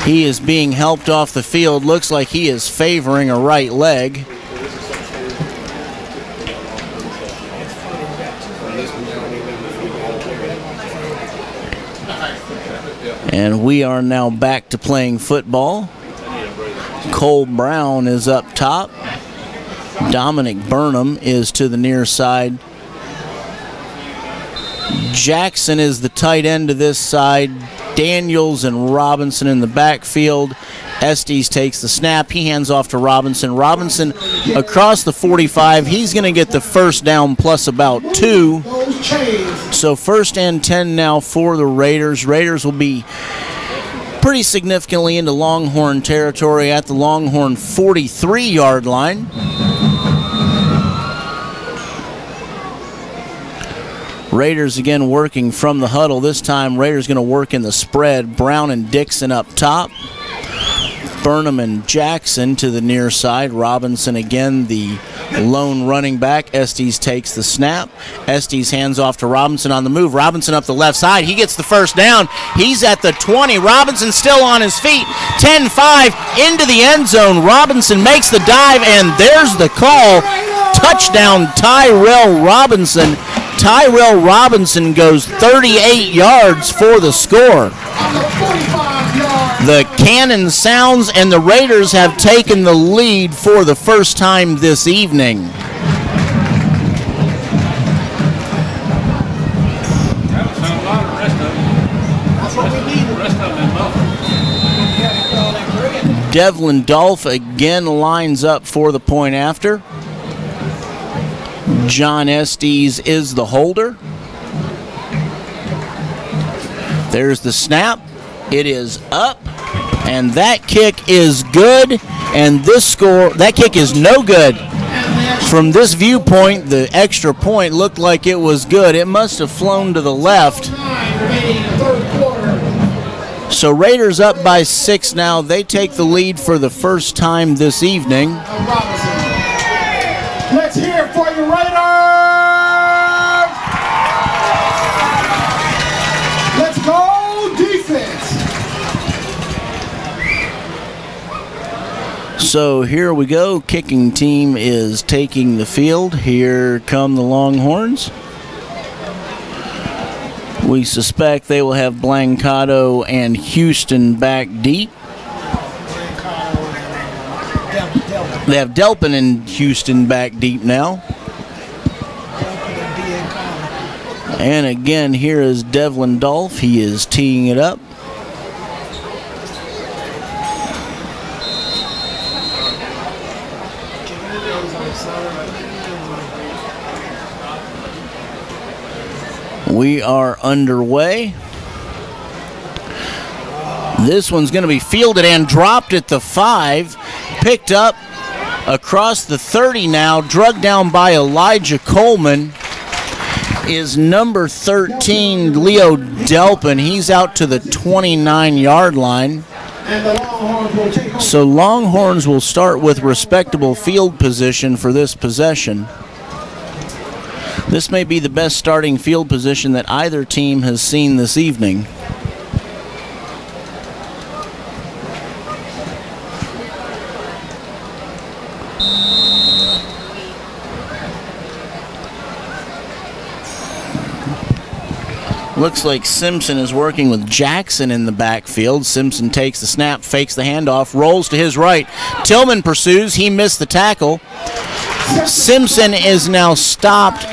He is being helped off the field. Looks like he is favoring a right leg. And we are now back to playing football. Cole Brown is up top. Dominic Burnham is to the near side. Jackson is the tight end to this side. Daniels and Robinson in the backfield. Estes takes the snap. He hands off to Robinson. Robinson across the 45. He's going to get the first down plus about 2. So 1st and 10 now for the Raiders. Raiders will be pretty significantly into Longhorn territory at the Longhorn 43-yard line. Raiders again working from the huddle. This time Raiders going to work in the spread. Brown and Dixon up top. Burnham and Jackson to the near side. Robinson again the lone running back. Estes takes the snap. Estes hands off to Robinson on the move. Robinson up the left side. He gets the first down. He's at the 20. Robinson still on his feet. 10-5 into the end zone. Robinson makes the dive, and there's the call. Touchdown Tyrell Robinson. Tyrell Robinson goes 38 yards for the score. The cannon sounds, and the Raiders have taken the lead for the first time this evening. Devlin Dolph again lines up for the point after. John Estes is the holder. There's the snap. It is up, and that kick is good, and that kick is no good. From this viewpoint, the extra point looked like it was good. It must have flown to the left. So Raiders up by 6 now. They take the lead for the first time this evening. Let's hear it for you, Raiders! Let's go defense! So here we go. Kicking team is taking the field. Here come the Longhorns. We suspect they will have Blancato and Houston back deep. They have Delpin and Houston back deep now. And again, here is Devlin Dolph. He is teeing it up. We are underway. This one's going to be fielded and dropped at the 5. Picked up across the 30 now, drugged down by Elijah Coleman, is number 13, Leo Delpin. He's out to the 29-yard line. So Longhorns will start with respectable field position for this possession. This may be the best starting field position that either team has seen this evening. Looks like Simpson is working with Jackson in the backfield. Simpson takes the snap, fakes the handoff, rolls to his right. Tillman pursues. He missed the tackle. Simpson is now stopped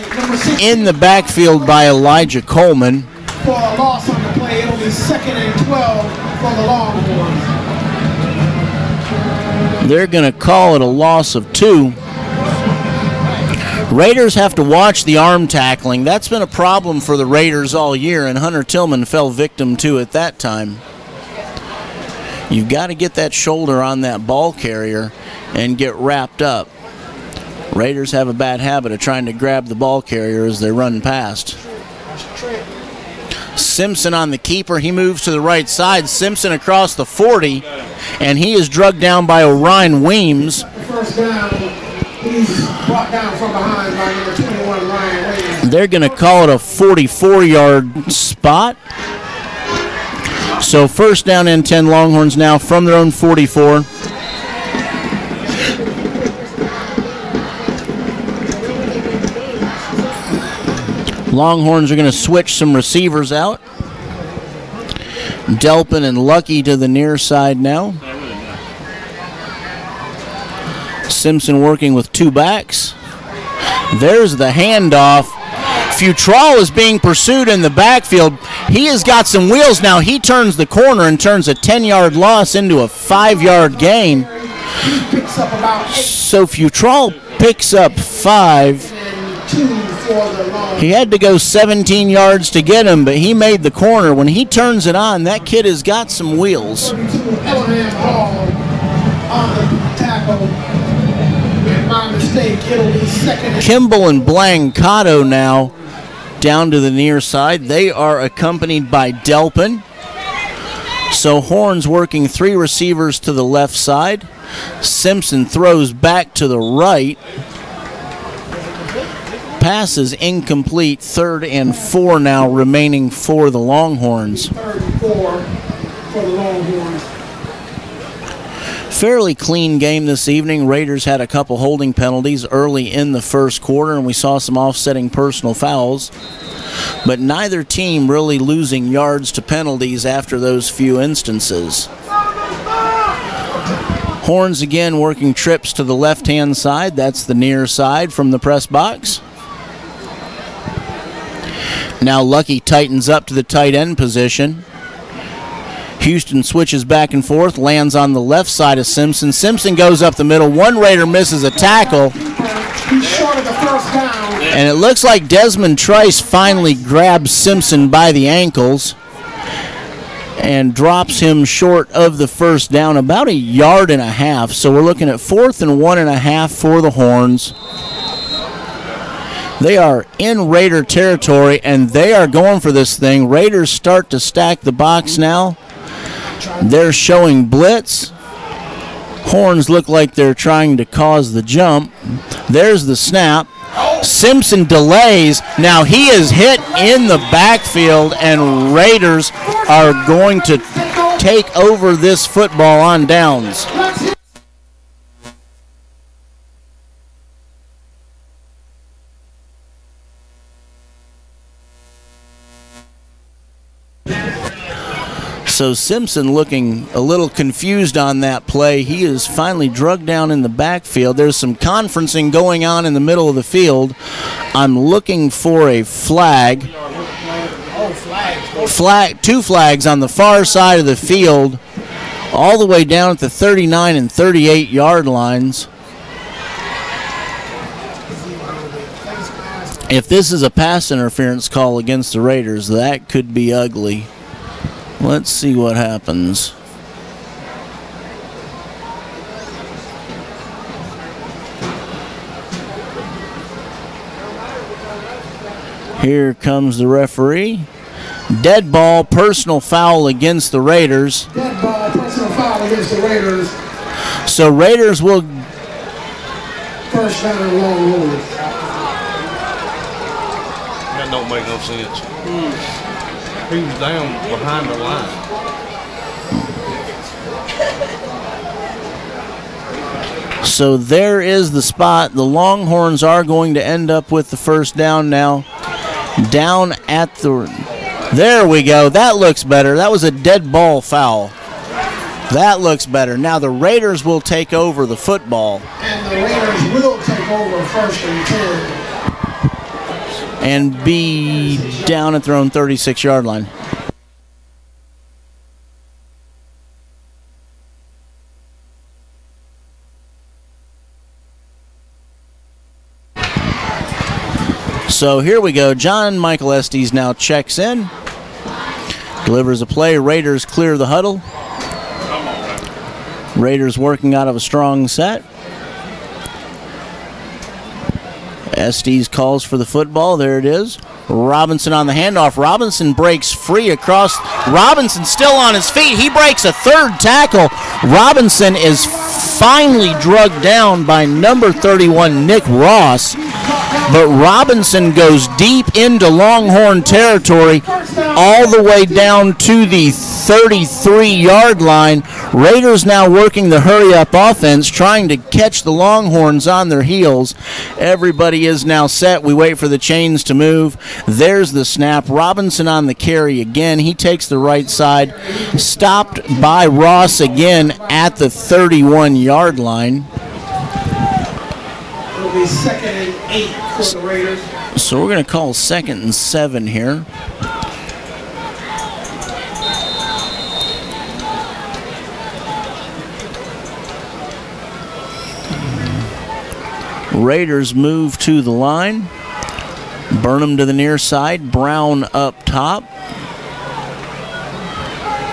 in the backfield by Elijah Coleman. For a loss on the play, it'll be 2nd and 12 for the Longhorns. They're going to call it a loss of 2. Raiders have to watch the arm tackling. That's been a problem for the Raiders all year, and Hunter Tillman fell victim to it that time. You've got to get that shoulder on that ball carrier and get wrapped up. Raiders have a bad habit of trying to grab the ball carrier as they run past. Simpson on the keeper. He moves to the right side. Simpson across the 40, and he is drugged down by Orion Weems. First down, he's brought down from behind by number 21, Ryan Weems. They're going to call it a 44-yard spot. So first down and 10 Longhorns now from their own 44. Longhorns are going to switch some receivers out. Delpin and Lucky to the near side now. Simpson working with two backs. There's the handoff. Futrall is being pursued in the backfield. He has got some wheels now. He turns the corner and turns a 10-yard loss into a 5-yard gain. So Futrall picks up 5. He had to go 17 yards to get him, but he made the corner. When he turns it on, that kid has got some wheels. Kimball and Blancato now down to the near side. They are accompanied by Delpin. So Horns working three receivers to the left side. Simpson throws back to the right. Pass is incomplete. 3rd and 4 now remaining for the Longhorns. 3rd and 4 for the Longhorns. Fairly clean game this evening. Raiders had a couple holding penalties early in the first quarter, and we saw some offsetting personal fouls. But neither team really losing yards to penalties after those few instances. Horns again working trips to the left-hand side. That's the near side from the press box. Now Lucky tightens up to the tight end position. Houston switches back and forth, lands on the left side of Simpson. Simpson goes up the middle. One Raider misses a tackle. He's short of the first down. And it looks like Desmond Trice finally grabs Simpson by the ankles and drops him short of the first down, about 1.5 yards. So we're looking at 4th and 1.5 for the Horns. They are in Raider territory, and they are going for this thing. Raiders start to stack the box now. They're showing blitz. Horns look like they're trying to cause the jump. There's the snap. Simpson delays. Now he is hit in the backfield, and Raiders are going to take over this football on downs. So Simpson looking a little confused on that play. He is finally drugged down in the backfield. There's some conferencing going on in the middle of the field. I'm looking for a flag. Two flags on the far side of the field, all the way down at the 39 and 38 yard lines. If this is a pass interference call against the Raiders, that could be ugly. Let's see what happens. Here comes the referee. Dead ball, personal foul against the Raiders. Dead ball, personal foul against the Raiders. So Raiders will... First down and Longhorns. That don't make no sense. He was down behind the line. So there is the spot. The Longhorns are going to end up with the first down now. Down at the... There we go. That looks better. That was a dead ball foul. That looks better. Now the Raiders will take over the football. And the Raiders will take over 1st and 10. And be down at their own 36-yard line. So here we go. John Michael Estes now checks in. Delivers a play. Raiders clear the huddle. Raiders working out of a strong set. Estes calls for the football. There it is. Robinson on the handoff. Robinson breaks free across. Robinson still on his feet. He breaks a third tackle. Robinson is finally drugged down by number 31, Nick Ross. But Robinson goes deep into Longhorn territory all the way down to the 33-yard line. Raiders now working the hurry-up offense, trying to catch the Longhorns on their heels. Everybody is now set. We wait for the chains to move. There's the snap. Robinson on the carry again. He takes the right side. Stopped by Ross again at the 31-yard line. It'll be 2nd and 8 for the Raiders. So we're going to call 2nd and 7 here. Raiders move to the line. Burnham to the near side. Brown up top.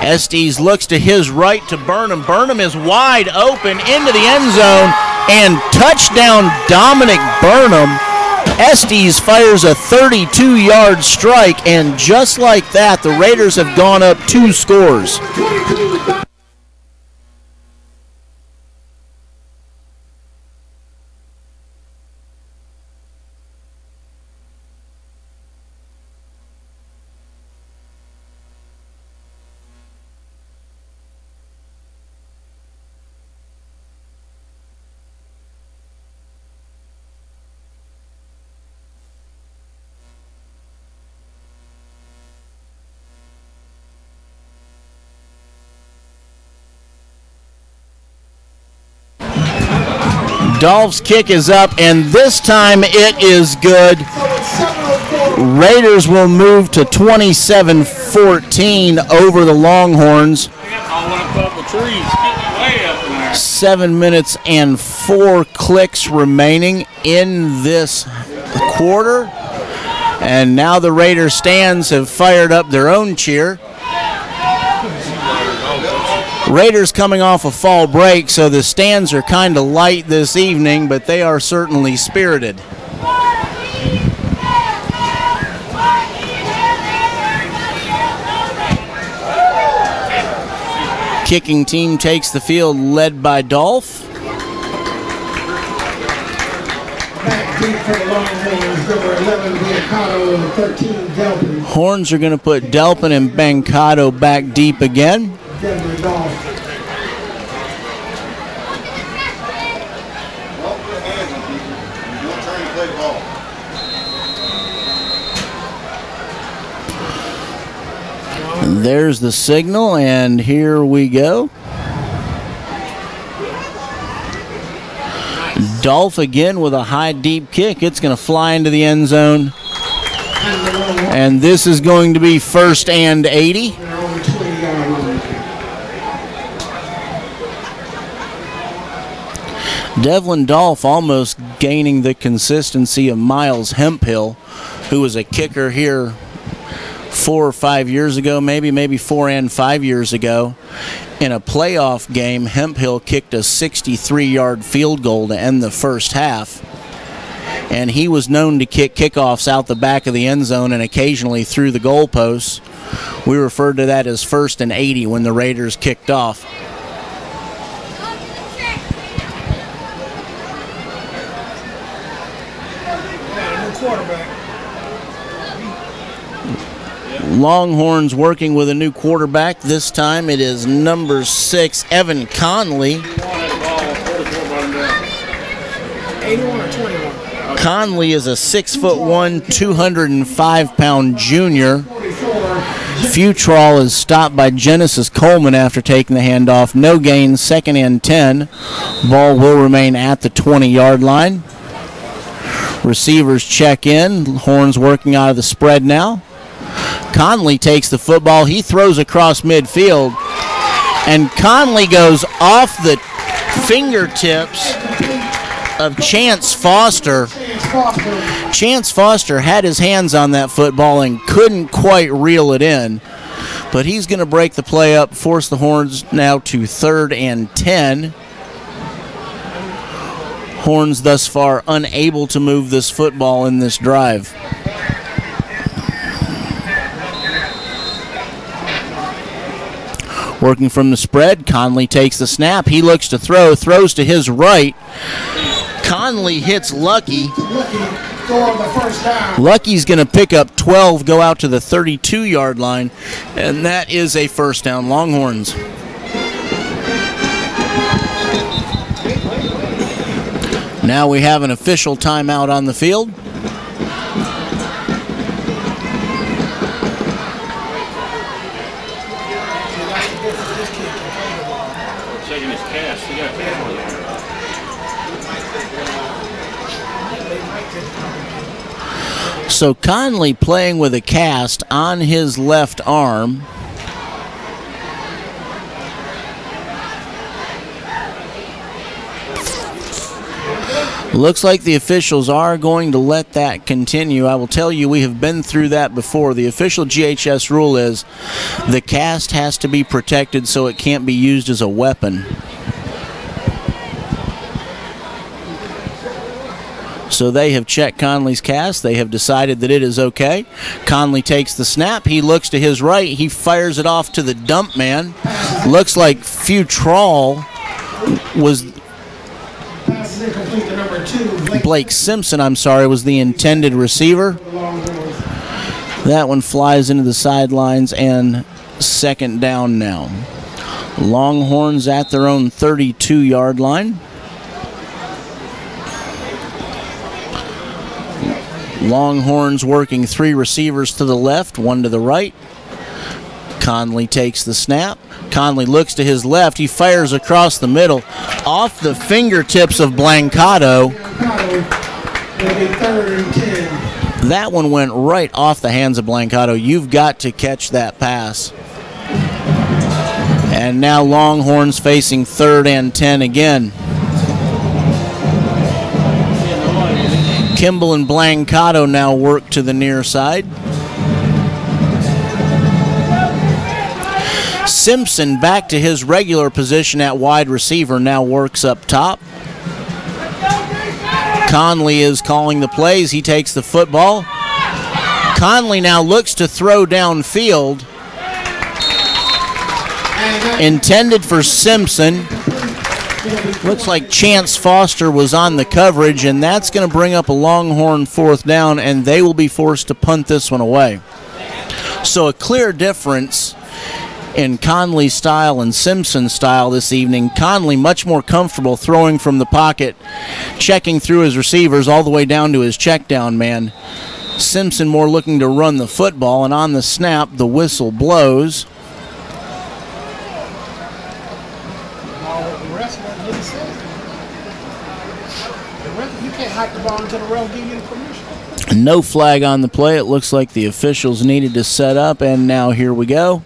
Estes looks to his right to Burnham. Burnham is wide open into the end zone. And touchdown Dominic Burnham. Estes fires a 32-yard strike. And just like that, the Raiders have gone up 2 scores. Dolph's kick is up, and this time it is good. Raiders will move to 27-14 over the Longhorns. 7 minutes and 4 clicks remaining in this quarter. And now the Raiders stands have fired up their own cheer. Raiders coming off a fall break, so the stands are kind of light this evening, but they are certainly spirited. Kicking team takes the field, led by Dolph. Horns are going to put Delpin and Bancato back deep again. There's the signal, and here we go. Dolph again with a high, deep kick. It's going to fly into the end zone. And this is going to be 1st and 80. Devlin Dolph almost gaining the consistency of Miles Hemphill, who was a kicker here 4 or 5 years ago, maybe 4 and 5 years ago. In a playoff game, Hemphill kicked a 63-yard field goal to end the first half. And he was known to kick kickoffs out the back of the end zone and occasionally through the goalposts. We referred to that as 1st and 80 when the Raiders kicked off. Longhorns working with a new quarterback. This time it is number 6, Evan Conley. 81 or 21? Conley is a 6'1", 205-pound junior. Futrall is stopped by Genesis Coleman after taking the handoff. No gain, 2nd and 10. Ball will remain at the 20-yard line. Receivers check in. Horns working out of the spread now. Conley takes the football. He throws across midfield. And Conley goes off the fingertips of Chance Foster. Chance Foster had his hands on that football and couldn't quite reel it in. But he's going to break the play up, force the Horns now to 3rd and 10. Horns thus far unable to move this football in this drive. Working from the spread, Conley takes the snap. He looks to throw, throws to his right. Conley hits Lucky. Lucky's going to pick up 12, go out to the 32-yard line, and that is a first down, Longhorns. Now we have an official timeout on the field. So Conley playing with a cast on his left arm. Looks like the officials are going to let that continue. I will tell you, we have been through that before. The official GHS rule is the cast has to be protected so it can't be used as a weapon. So they have checked Conley's cast. They have decided that it is okay. Conley takes the snap. He looks to his right. He fires it off to the dump man. Looks like Futrall was... Blake Simpson, I'm sorry, was the intended receiver. That one flies into the sidelines and second down now. Longhorns at their own 32-yard line. Longhorns working three receivers to the left, one to the right. Conley takes the snap. Conley looks to his left. He fires across the middle off the fingertips of Blancato. That one went right off the hands of Blancato. You've got to catch that pass. And now Longhorns facing 3rd and 10 again. Kimball and Blancato now work to the near side. Simpson back to his regular position at wide receiver, now works up top. Conley is calling the plays. He takes the football. Conley now looks to throw downfield. Intended for Simpson. Looks like Chance Foster was on the coverage, and that's going to bring up a Longhorn 4th down, and they will be forced to punt this one away. So a clear difference in Conley's style and Simpson's style this evening. Conley much more comfortable throwing from the pocket, checking through his receivers all the way down to his check down man. Simpson more looking to run the football, and on the snap, the whistle blows. You can't hike the ball until the ref gives you the permission. No flag on the play. It looks like the officials needed to set up, and now here we go.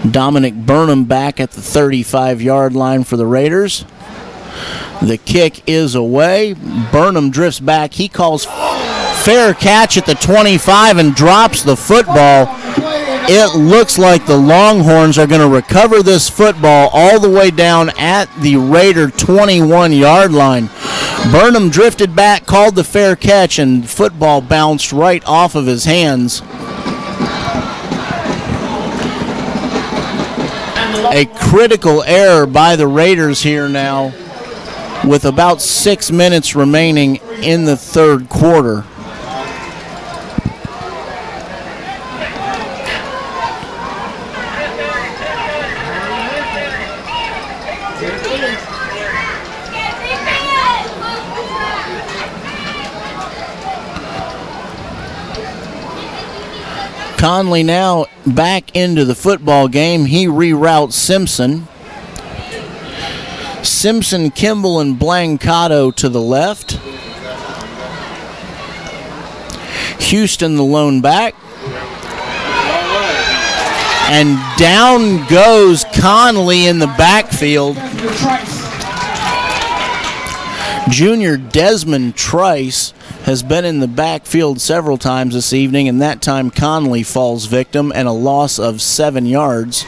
Dominic Burnham back at the 35-yard line for the Raiders. The kick is away. Burnham drifts back. He calls fair catch at the 25 and drops the football. It looks like the Longhorns are going to recover this football all the way down at the Raider 21-yard line. Burnham drifted back, called the fair catch, and football bounced right off of his hands. A critical error by the Raiders here now with about 6 minutes remaining in the 3rd quarter. Conley now back into the football game. He reroutes Simpson. Simpson, Kimball, and Blancato to the left. Houston, the lone back. And down goes Conley in the backfield. Junior Desmond Trice has been in the backfield several times this evening, and that time Conley falls victim and a loss of 7 yards.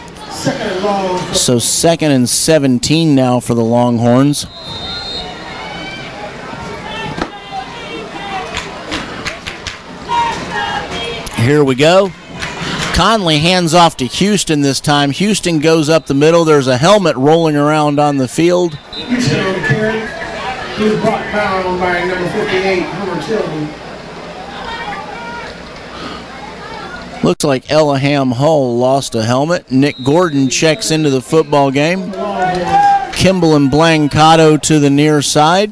So 2nd and 17 now for the Longhorns. Here we go. Conley hands off to Houston this time. Houston goes up the middle. There's a helmet rolling around on the field. Houston on the carry. He was brought down by number 58, Hunter Tillman. Looks like Ellingham Hull lost a helmet. Nick Gordon checks into the football game. Kimball and Blancato to the near side.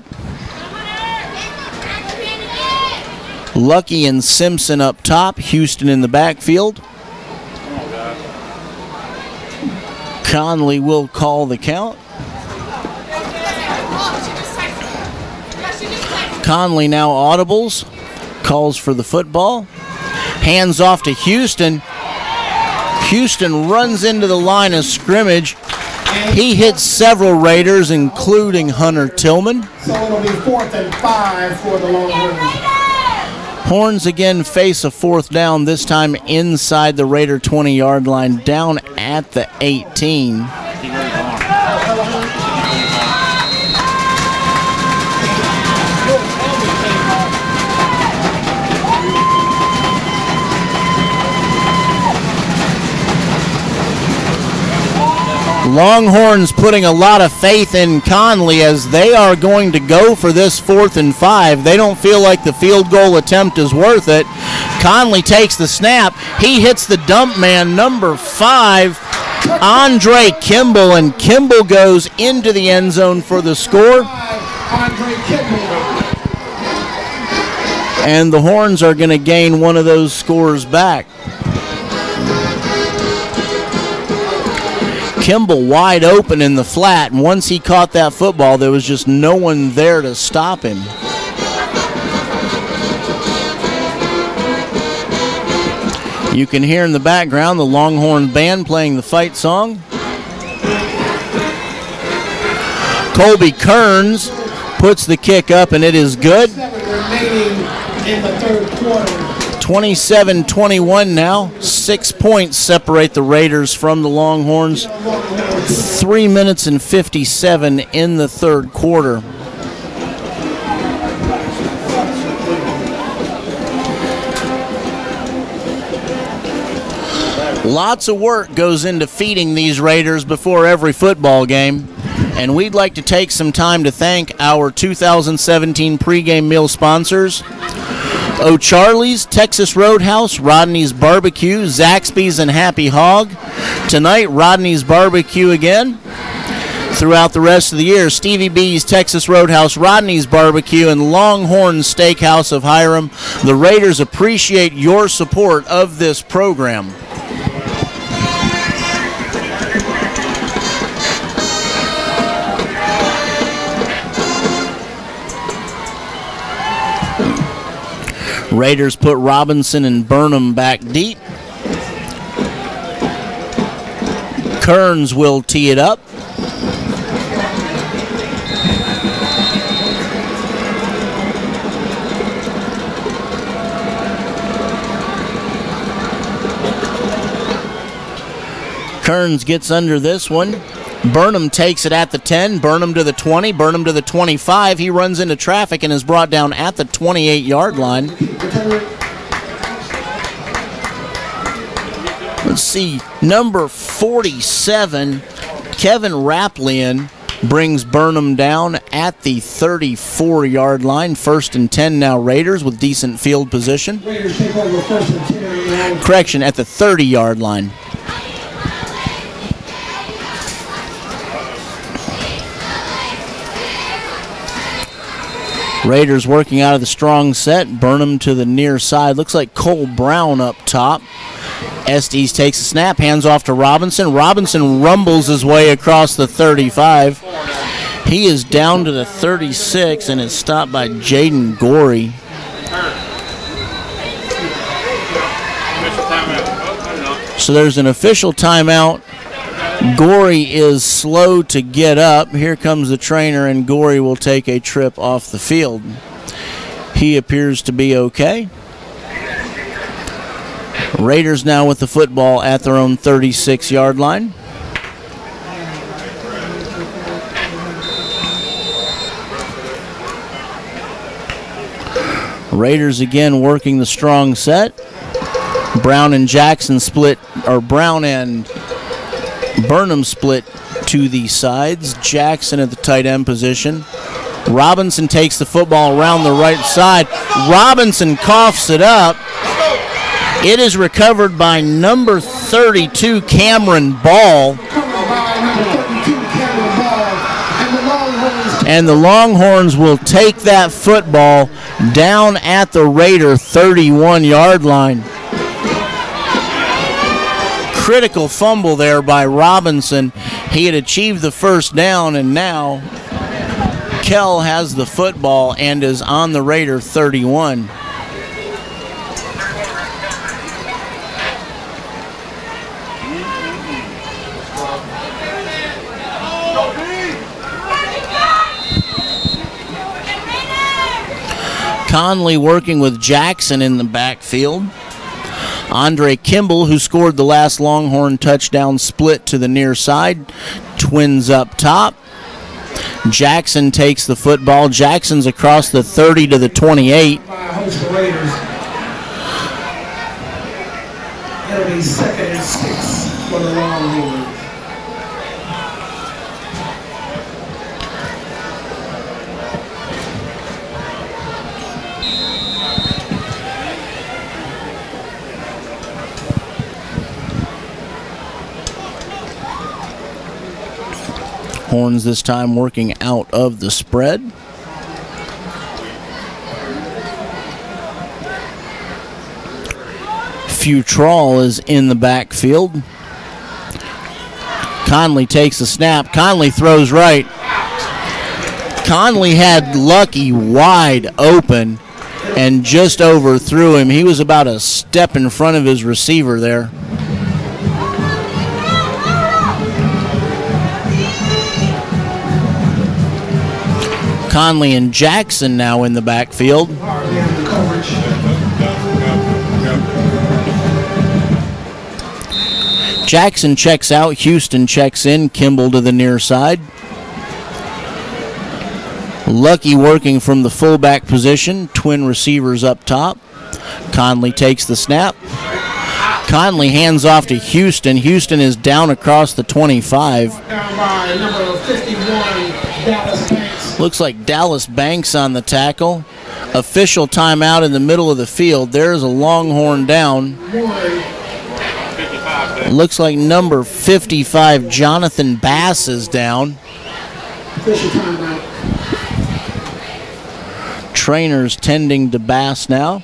Lucky and Simpson up top. Houston in the backfield. Conley will call the count. Conley now audibles. Calls for the football. Hands off to Houston. Houston runs into the line of scrimmage. He hits several Raiders, including Hunter Tillman. So it'll be 4th and 5 for the Longhorns. Horns again face a 4th down, this time inside the Raider 20-yard line, down at the 18. Longhorns putting a lot of faith in Conley as they are going to go for this 4th and 5. They don't feel like the field goal attempt is worth it. Conley takes the snap. He hits the dump man, number 5, Andre Kimball, and Kimball goes into the end zone for the score. Andre Kimball. And the Horns are going to gain one of those scores back. Kimball wide open in the flat, and once he caught that football, there was just no one there to stop him. You can hear in the background the Longhorn band playing the fight song. Colby Kearns puts the kick up, and it is good. 7 remaining in the 3rd quarter. 27-21 now. 6 points separate the Raiders from the Longhorns. 3 minutes and 57 in the 3rd quarter. Lots of work goes into feeding these Raiders before every football game. And we'd like to take some time to thank our 2017 pregame meal sponsors: O'Charlie's, Texas Roadhouse, Rodney's Barbecue, Zaxby's, and Happy Hog. Tonight, Rodney's Barbecue again. Throughout the rest of the year, Stevie B's, Texas Roadhouse, Rodney's Barbecue, and Longhorn Steakhouse of Hiram. The Raiders appreciate your support of this program. Raiders put Robinson and Burnham back deep. Kearns will tee it up. Kearns gets under this one. Burnham takes it at the 10, Burnham to the 20, Burnham to the 25. He runs into traffic and is brought down at the 28-yard line. Let's see, number 47, Kevin Raplian, brings Burnham down at the 34-yard line. 1st and 10 now, Raiders with decent field position. Raiders take over 1st and 10. Correction, at the 30-yard line. Raiders working out of the strong set. Burnham to the near side. Looks like Cole Brown up top. Estes takes a snap, hands off to Robinson. Robinson rumbles his way across the 35. He is down to the 36 and is stopped by Jaden Gorey. So there's an official timeout. Gorey is slow to get up. Here comes the trainer, and Gorey will take a trip off the field. He appears to be okay. Raiders now with the football at their own 36-yard line. Raiders again working the strong set. Brown and Jackson split, or Brown and Burnham split to the sides. Jackson at the tight end position. Robinson takes the football around the right side. Robinson coughs it up. It is recovered by number 32, Cameron Ball. And the Longhorns will take that football down at the Raider 31-yard line. Critical fumble there by Robinson. He had achieved the first down, and now Kell has the football and is on the Raider 31. Conley working with Jackson in the backfield. Andre Kimball, who scored the last Longhorn touchdown, split to the near side. Twins up top. Jackson takes the football. Jackson's across the 30 to the 28. It'll be 2nd and 6 for the Longhorns. Horns this time working out of the spread. Futrall is in the backfield. Conley takes the snap. Conley throws right. Conley had Lucky wide open and just overthrew him. He was about a step in front of his receiver there. Conley and Jackson now in the backfield. Jackson checks out. Houston checks in. Kimball to the near side. Lucky working from the fullback position. Twin receivers up top. Conley takes the snap. Conley hands off to Houston. Houston is down across the 25. Down by number 51, Dallas Banks. Looks like Dallas Banks on the tackle. Official timeout in the middle of the field. There's a Longhorn down. Looks like number 55, Jonathan Bass, is down. Official timeout. Trainers tending to Bass now.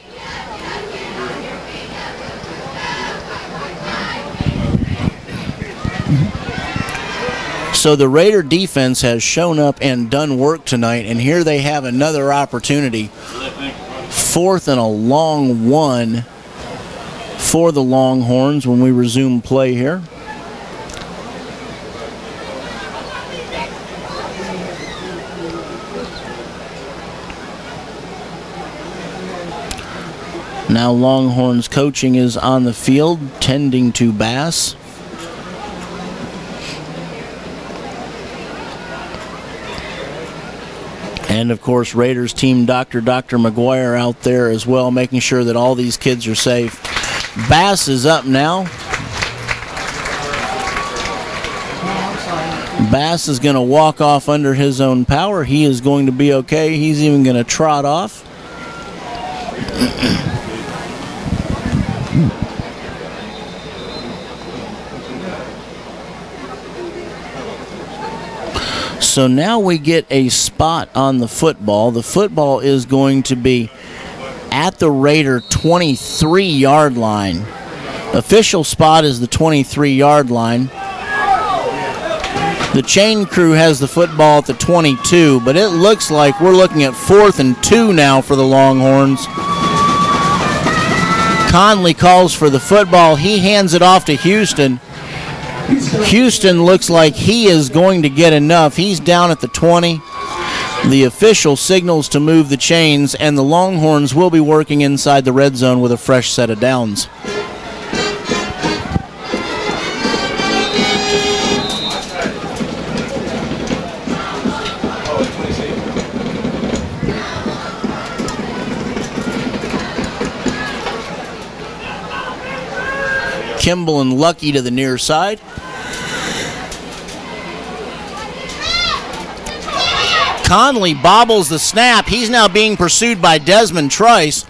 So the Raider defense has shown up and done work tonight, and here they have another opportunity. 4th and a long one for the Longhorns when we resume play here. Now Longhorns coaching is on the field, tending to Bass. And, of course, Raiders team Dr. McGuire out there as well, making sure that all these kids are safe. Bass is up now. Bass is going to walk off under his own power. He is going to be okay. He's even going to trot off. So now we get a spot on the football. The football is going to be at the Raider 23-yard line. Official spot is the 23-yard line. The chain crew has the football at the 22, but it looks like we're looking at 4th and 2 now for the Longhorns. Conley calls for the football. He hands it off to Houston. Houston looks like he is going to get enough. He's down at the 20. The official signals to move the chains, and the Longhorns will be working inside the red zone with a fresh set of downs. Kimball and Lucky to the near side. Conley bobbles the snap. He's now being pursued by Desmond Trice.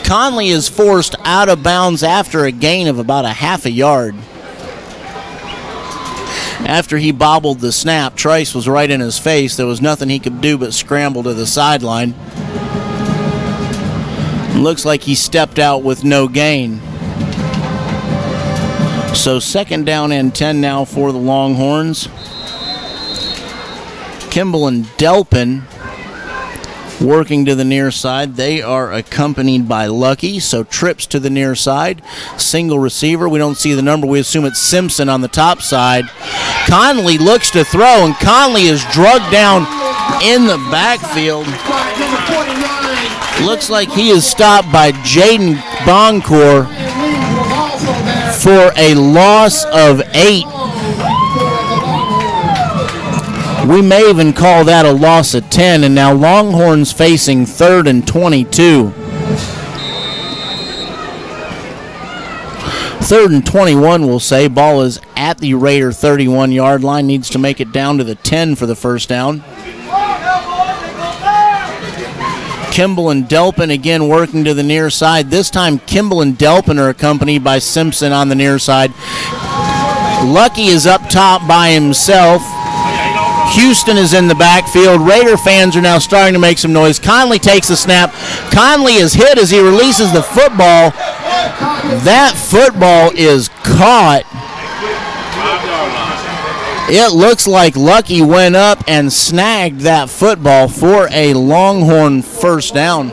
Conley is forced out of bounds after a gain of about a half a yard. After he bobbled the snap, Trice was right in his face. There was nothing he could do but scramble to the sideline. Looks like he stepped out with no gain. So 2nd down and 10 now for the Longhorns. Kimball and Delpin working to the near side. They are accompanied by Lucky, so trips to the near side. Single receiver. We don't see the number. We assume it's Simpson on the top side. Conley looks to throw, and Conley is drugged down in the backfield. Looks like he is stopped by Jaden Boncourt for a loss of 8. We may even call that a loss of 10, and now Longhorns facing 3rd and 22. 3rd and 21, we'll say. Ball is at the Raider 31-yard line. Needs to make it down to the 10 for the first down. Kimball and Delpin again working to the near side. This time Kimball and Delpin are accompanied by Simpson on the near side. Lucky is up top by himself. Houston is in the backfield. Raider fans are now starting to make some noise. Conley takes the snap. Conley is hit as he releases the football. That football is caught. It looks like Lucky went up and snagged that football for a Longhorn first down.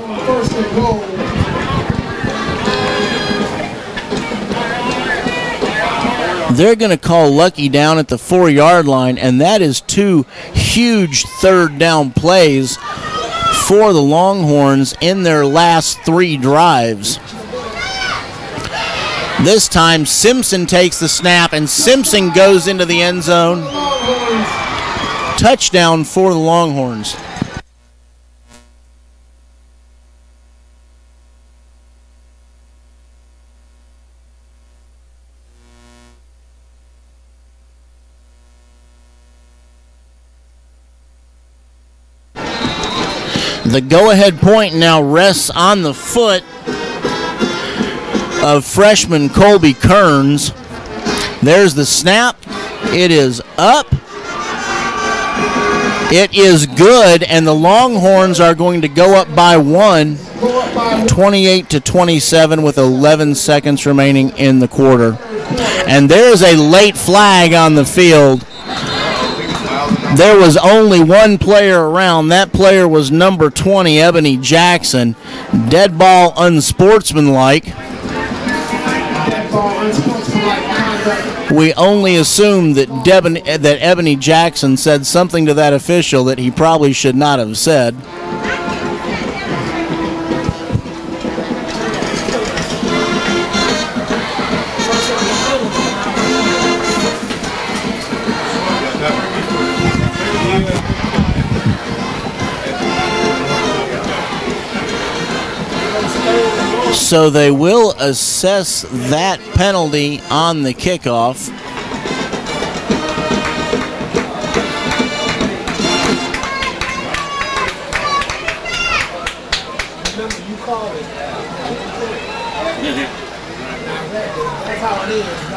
They're going to call Lucky down at the 4-yard line, and that is 2 huge 3rd down plays for the Longhorns in their last 3 drives. This time Simpson takes the snap, and Simpson goes into the end zone. Touchdown for the Longhorns. The go-ahead point now rests on the foot of freshman Colby Kearns. There's the snap. It is up. It is good, and the Longhorns are going to go up by 1, 28-27 with 11 seconds remaining in the quarter. And there's a late flag on the field. There was only one player around. That player was number 20, Ebony Jackson. Dead ball unsportsmanlike. We only assume that Ebony Jackson said something to that official that he probably should not have said. So they will assess that penalty on the kickoff.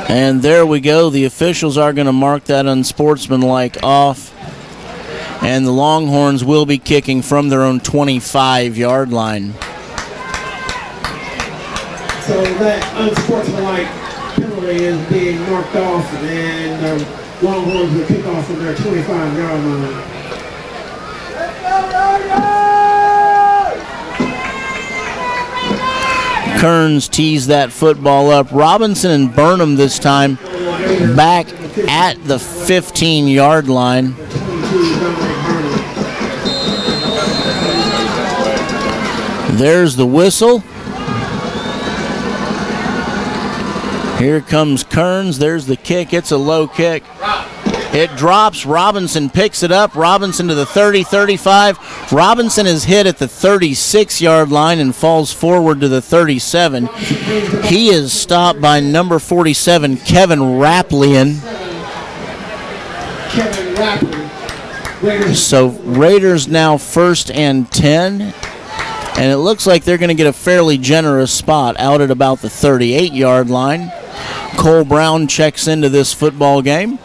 And there we go. The officials are going to mark that unsportsmanlike off. And the Longhorns will be kicking from their own 25-yard line. So that unsportsmanlike penalty is being marked off, and Longhorns will kick off from their 25-yard line. Kearns tees that football up. Robinson and Burnham this time back at the 15-yard line. There's the whistle. Here comes Kearns. There's the kick. It's a low kick. It drops. Robinson picks it up. Robinson to the 30, 35. Robinson is hit at the 36-yard line and falls forward to the 37. He is stopped by number 47, Kevin Raplian. So Raiders now 1st and 10. And it looks like they're going to get a fairly generous spot out at about the 38-yard line. Cole Brown checks into this football game.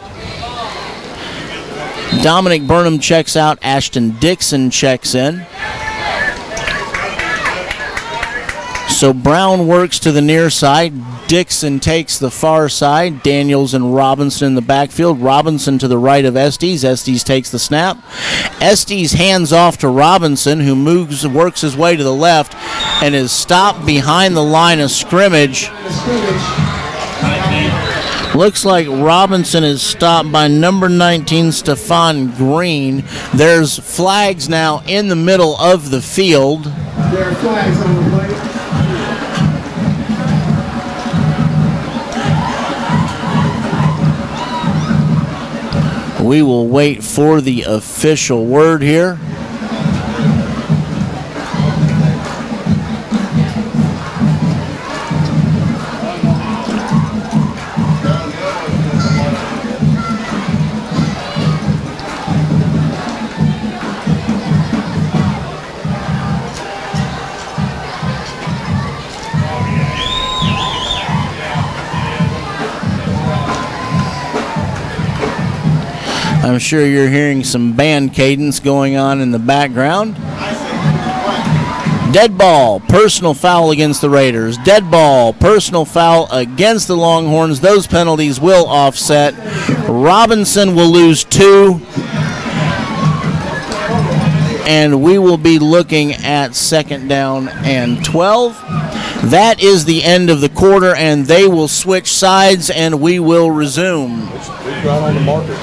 Dominic Burnham checks out. Ashton Dixon checks in. So Brown works to the near side. Dixon takes the far side. Daniels and Robinson in the backfield. Robinson to the right of Estes. Estes takes the snap. Estes hands off to Robinson, who works his way to the left and is stopped behind the line of scrimmage. Looks like Robinson is stopped by number 19, Stephon Green. There's flags now in the middle of the field. There are flags on the plate. We will wait for the official word here. I'm sure you're hearing some band cadence going on in the background. Dead ball, personal foul against the Raiders. Dead ball, personal foul against the Longhorns. Those penalties will offset. Robinson will lose 2. And we will be looking at 2nd down and 12. That is the end of the quarter, and they will switch sides, and we will resume. Right on the marker.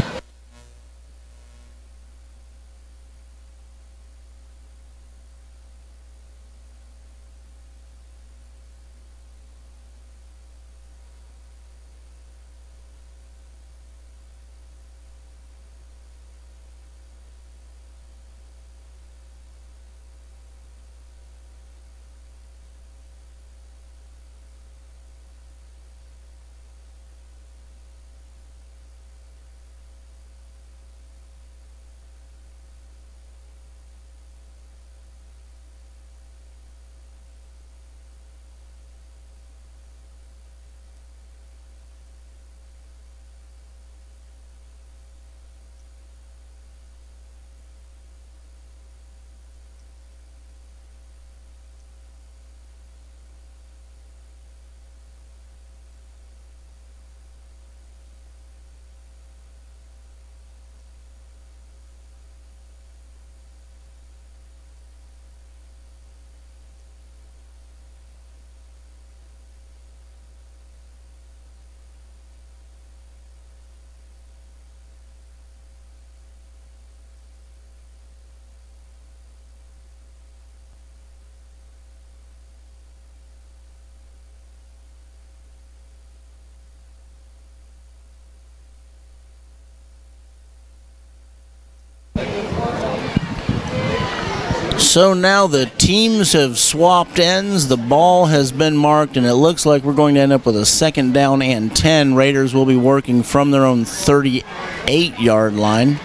So now the teams have swapped ends. The ball has been marked, and it looks like we're going to end up with a 2nd down and 10. Raiders will be working from their own 38-yard line.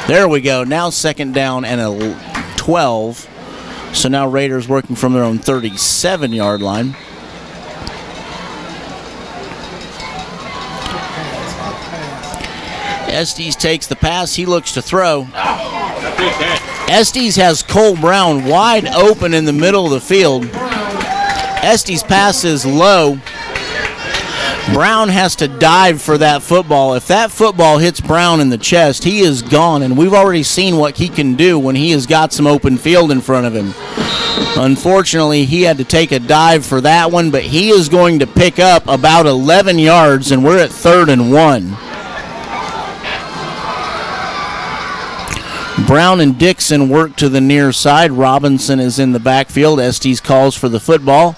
There we go. Now 2nd down and a 12. So now Raiders working from their own 37-yard line. Estes takes the pass. He looks to throw. Estes has Cole Brown wide open in the middle of the field. Estes pass is low. Brown has to dive for that football. If that football hits Brown in the chest, he is gone, and we've already seen what he can do when he has got some open field in front of him. Unfortunately, he had to take a dive for that one, but he is going to pick up about 11 yards, and we're at 3rd and 1. Brown and Dixon work to the near side. Robinson is in the backfield. Estes calls for the football.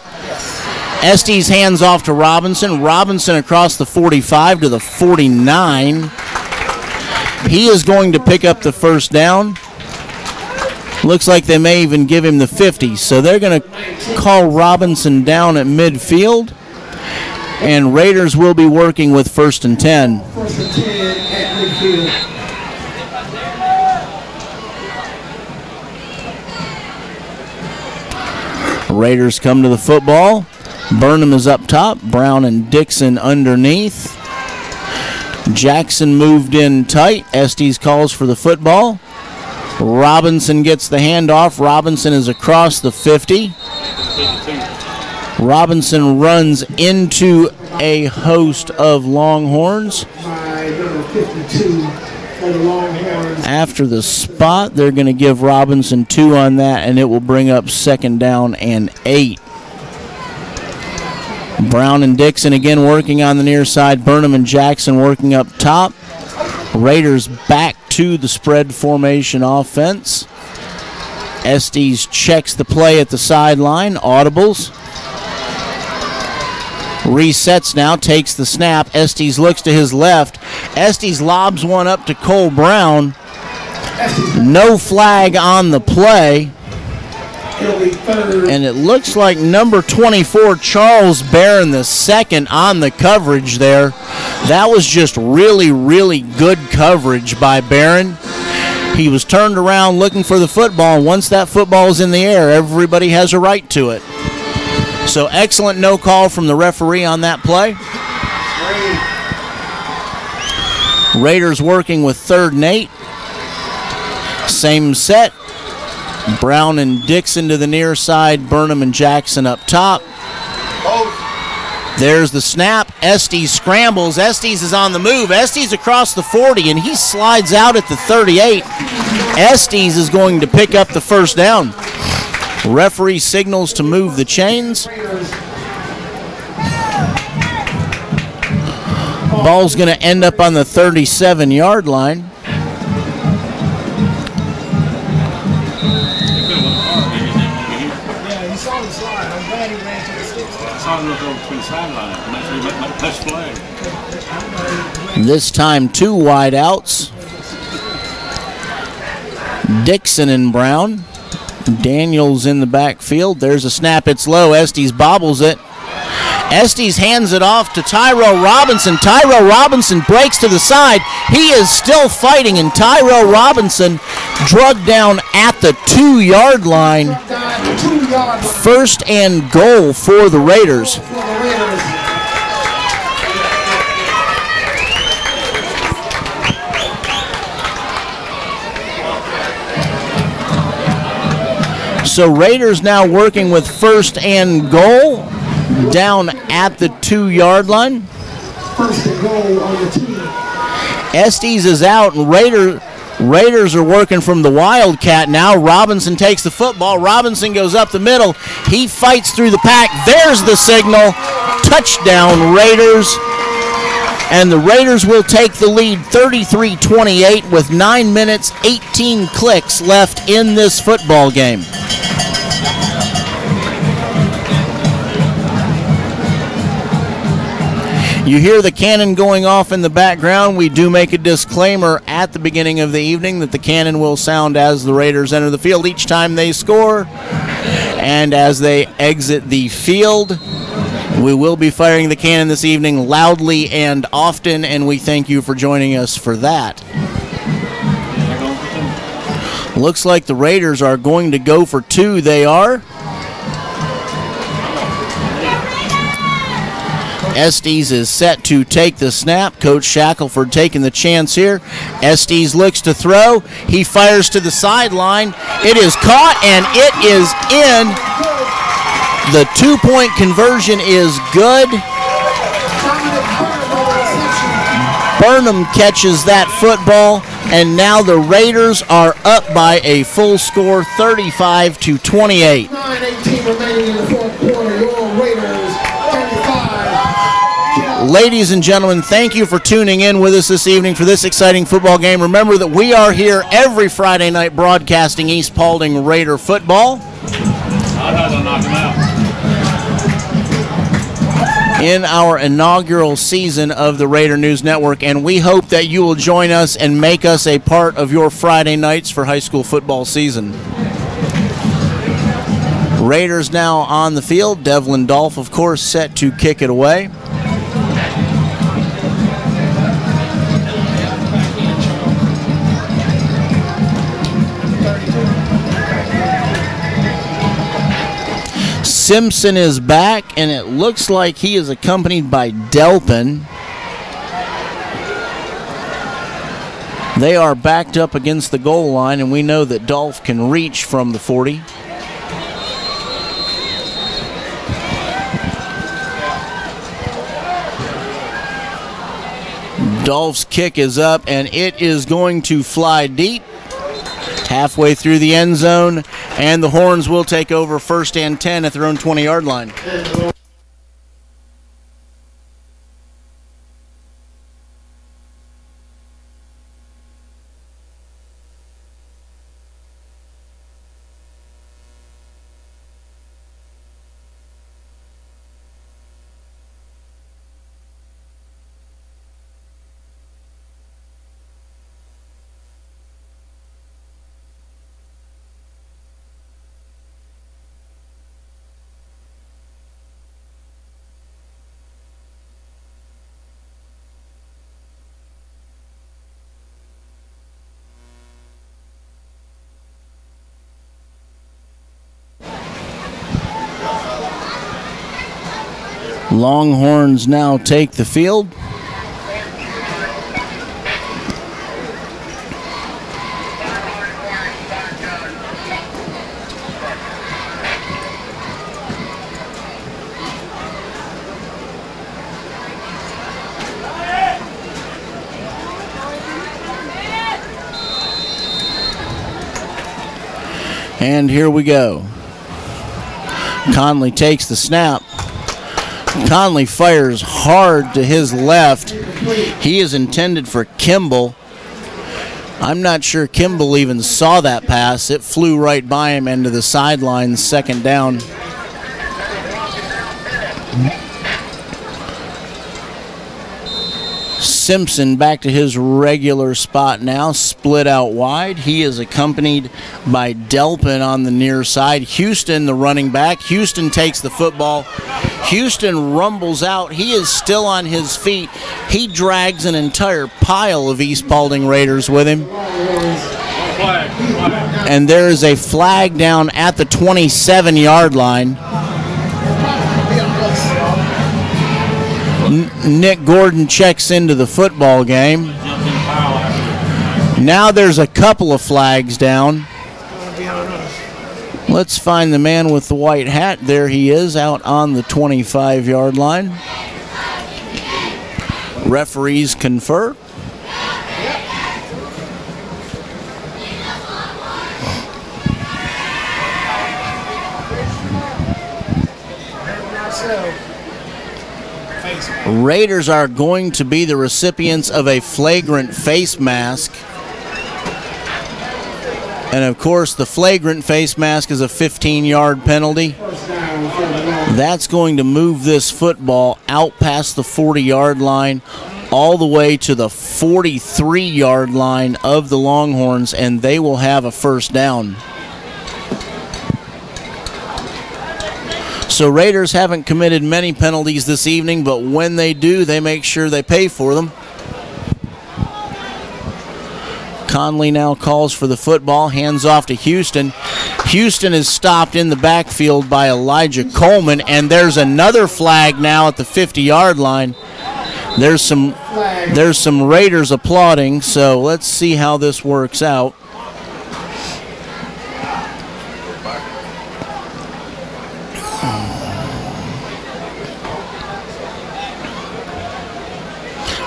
Estes hands off to Robinson. Robinson across the 45 to the 49. He is going to pick up the first down. Looks like they may even give him the 50. So they're going to call Robinson down at midfield. And Raiders will be working with 1st and 10. 1st and 10 at midfield. Raiders come to the football. Burnham is up top. Brown and Dixon underneath. Jackson moved in tight. Estes calls for the football. Robinson gets the handoff. Robinson is across the 50. Robinson runs into a host of Longhorns. By number 52 for the Longhorns. After the spot, they're going to give Robinson 2 on that, and it will bring up 2nd down and 8. Brown and Dixon again working on the near side. Burnham and Jackson working up top. Raiders back to the spread formation offense. Estes checks the play at the sideline. Audibles. Resets now, takes the snap. Estes looks to his left. Estes lobs one up to Cole Brown. No flag on the play. And it looks like number 24, Charles Barron, the second on the coverage there. That was just really, really good coverage by Barron. He was turned around looking for the football, and once that football is in the air, everybody has a right to it. So excellent no call from the referee on that play. Raiders working with 3rd and 8. Same set. Brown and Dixon to the near side. Burnham and Jackson up top. There's the snap. Estes scrambles. Estes is on the move. Estes across the 40, and he slides out at the 38. Estes is going to pick up the first down. Referee signals to move the chains. Ball's going to end up on the 37-yard line. This time 2 wideouts. Dixon and Brown. Daniels in the backfield. There's a snap. It's low. Estes bobbles it. Estes hands it off to Tyrell Robinson. Tyrell Robinson breaks to the side. He is still fighting, and Tyrell Robinson drugged down at the 2-yard line. 1st and goal for the Raiders. So Raiders now working with 1st and goal down at the 2-yard line. 1st and goal on the 2. Estes is out, and Raiders are working from the Wildcat now. Robinson takes the football. Robinson goes up the middle. He fights through the pack. There's the signal. Touchdown, Raiders. And the Raiders will take the lead 33-28 with 9 minutes, 18 clicks left in this football game. You hear the cannon going off in the background. We do make a disclaimer at the beginning of the evening that the cannon will sound as the Raiders enter the field each time they score. And as they exit the field, we will be firing the cannon this evening loudly and often, and we thank you for joining us for that. Looks like the Raiders are going to go for 2. They are. Estes is set to take the snap. Coach Shackelford taking the chance here. Estes looks to throw. He fires to the sideline. It is caught, and it is in. The 2-point conversion is good. Burnham catches that football, and now the Raiders are up by a full score, 35-28. 9:18 remaining in the 4th quarter. Your Raiders 35. Ladies and gentlemen, thank you for tuning in with us this evening for this exciting football game. Remember that we are here every Friday night broadcasting East Paulding Raider football. in our inaugural season of the Raider News Network, and we hope that you will join us and make us a part of your Friday nights for high school football season. Raiders now on the field. Devlin Dolph, of course, set to kick it away. Simpson is back, and it looks like he is accompanied by Delpin. They are backed up against the goal line, and we know that Dolph can reach from the 40. Dolph's kick is up, and it is going to fly deep. Halfway through the end zone, and the Horns will take over 1st and 10 at their own 20-yard line. Longhorns now take the field. And here we go. Conley takes the snap. Conley fires hard to his left. He is intended for Kimball. I'm not sure Kimball even saw that pass. It flew right by him into the sideline, 2nd down. Simpson back to his regular spot now, split out wide. He is accompanied by Delpin on the near side. Houston, the running back. Houston takes the football. Houston rumbles out. He is still on his feet. He drags an entire pile of East Paulding Raiders with him. And there is a flag down at the 27-yard line. Nick Gordon checks into the football game. Now there's a couple of flags down. Let's find the man with the white hat. There he is, out on the 25-yard line. Referees confer. Raiders are going to be the recipients of a flagrant face mask. And of course, the flagrant face mask is a 15-yard penalty. That's going to move this football out past the 40-yard line, all the way to the 43-yard line of the Longhorns, and they will have a 1st down. So Raiders haven't committed many penalties this evening, but when they do, they make sure they pay for them. Conley now calls for the football, hands off to Houston. Houston is stopped in the backfield by Elijah Coleman, and there's another flag now at the 50-yard line. There's some Raiders applauding, so let's see how this works out.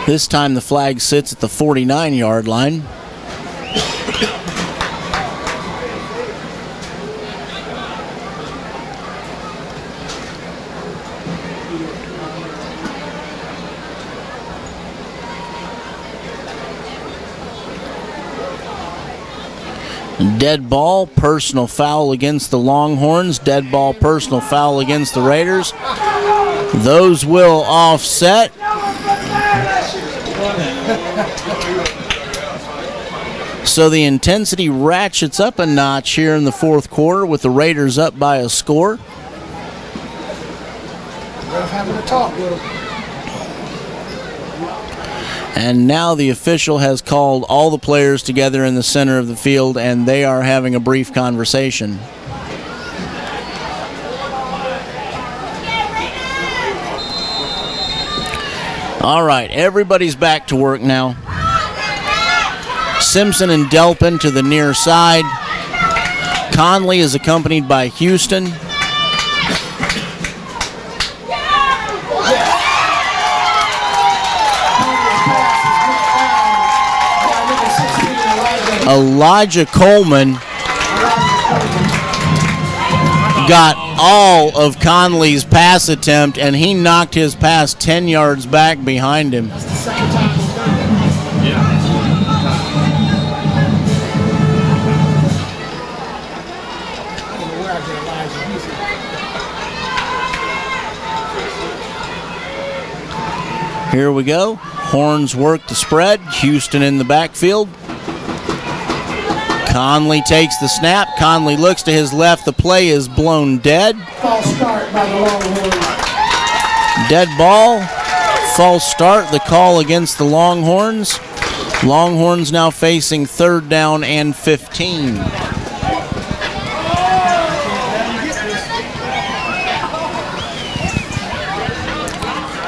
This time the flag sits at the 49-yard line. Dead ball, personal foul against the Longhorns. Dead ball, personal foul against the Raiders. Those will offset. So the intensity ratchets up a notch here in the fourth quarter with the Raiders up by a score. Having a talk with them. And now the official has called all the players together in the center of the field, and they are having a brief conversation. All right, everybody's back to work now. Simpson and Delpin to the near side. Conley is accompanied by Houston. Elijah Coleman got all of Conley's pass attempt, and he knocked his pass 10 yards back behind him. Here we go. Horns work the spread. Houston in the backfield. Conley takes the snap. Conley looks to his left. The play is blown dead. False start by the Longhorns. Dead ball. False start. The call against the Longhorns. Longhorns now facing 3rd down and 15.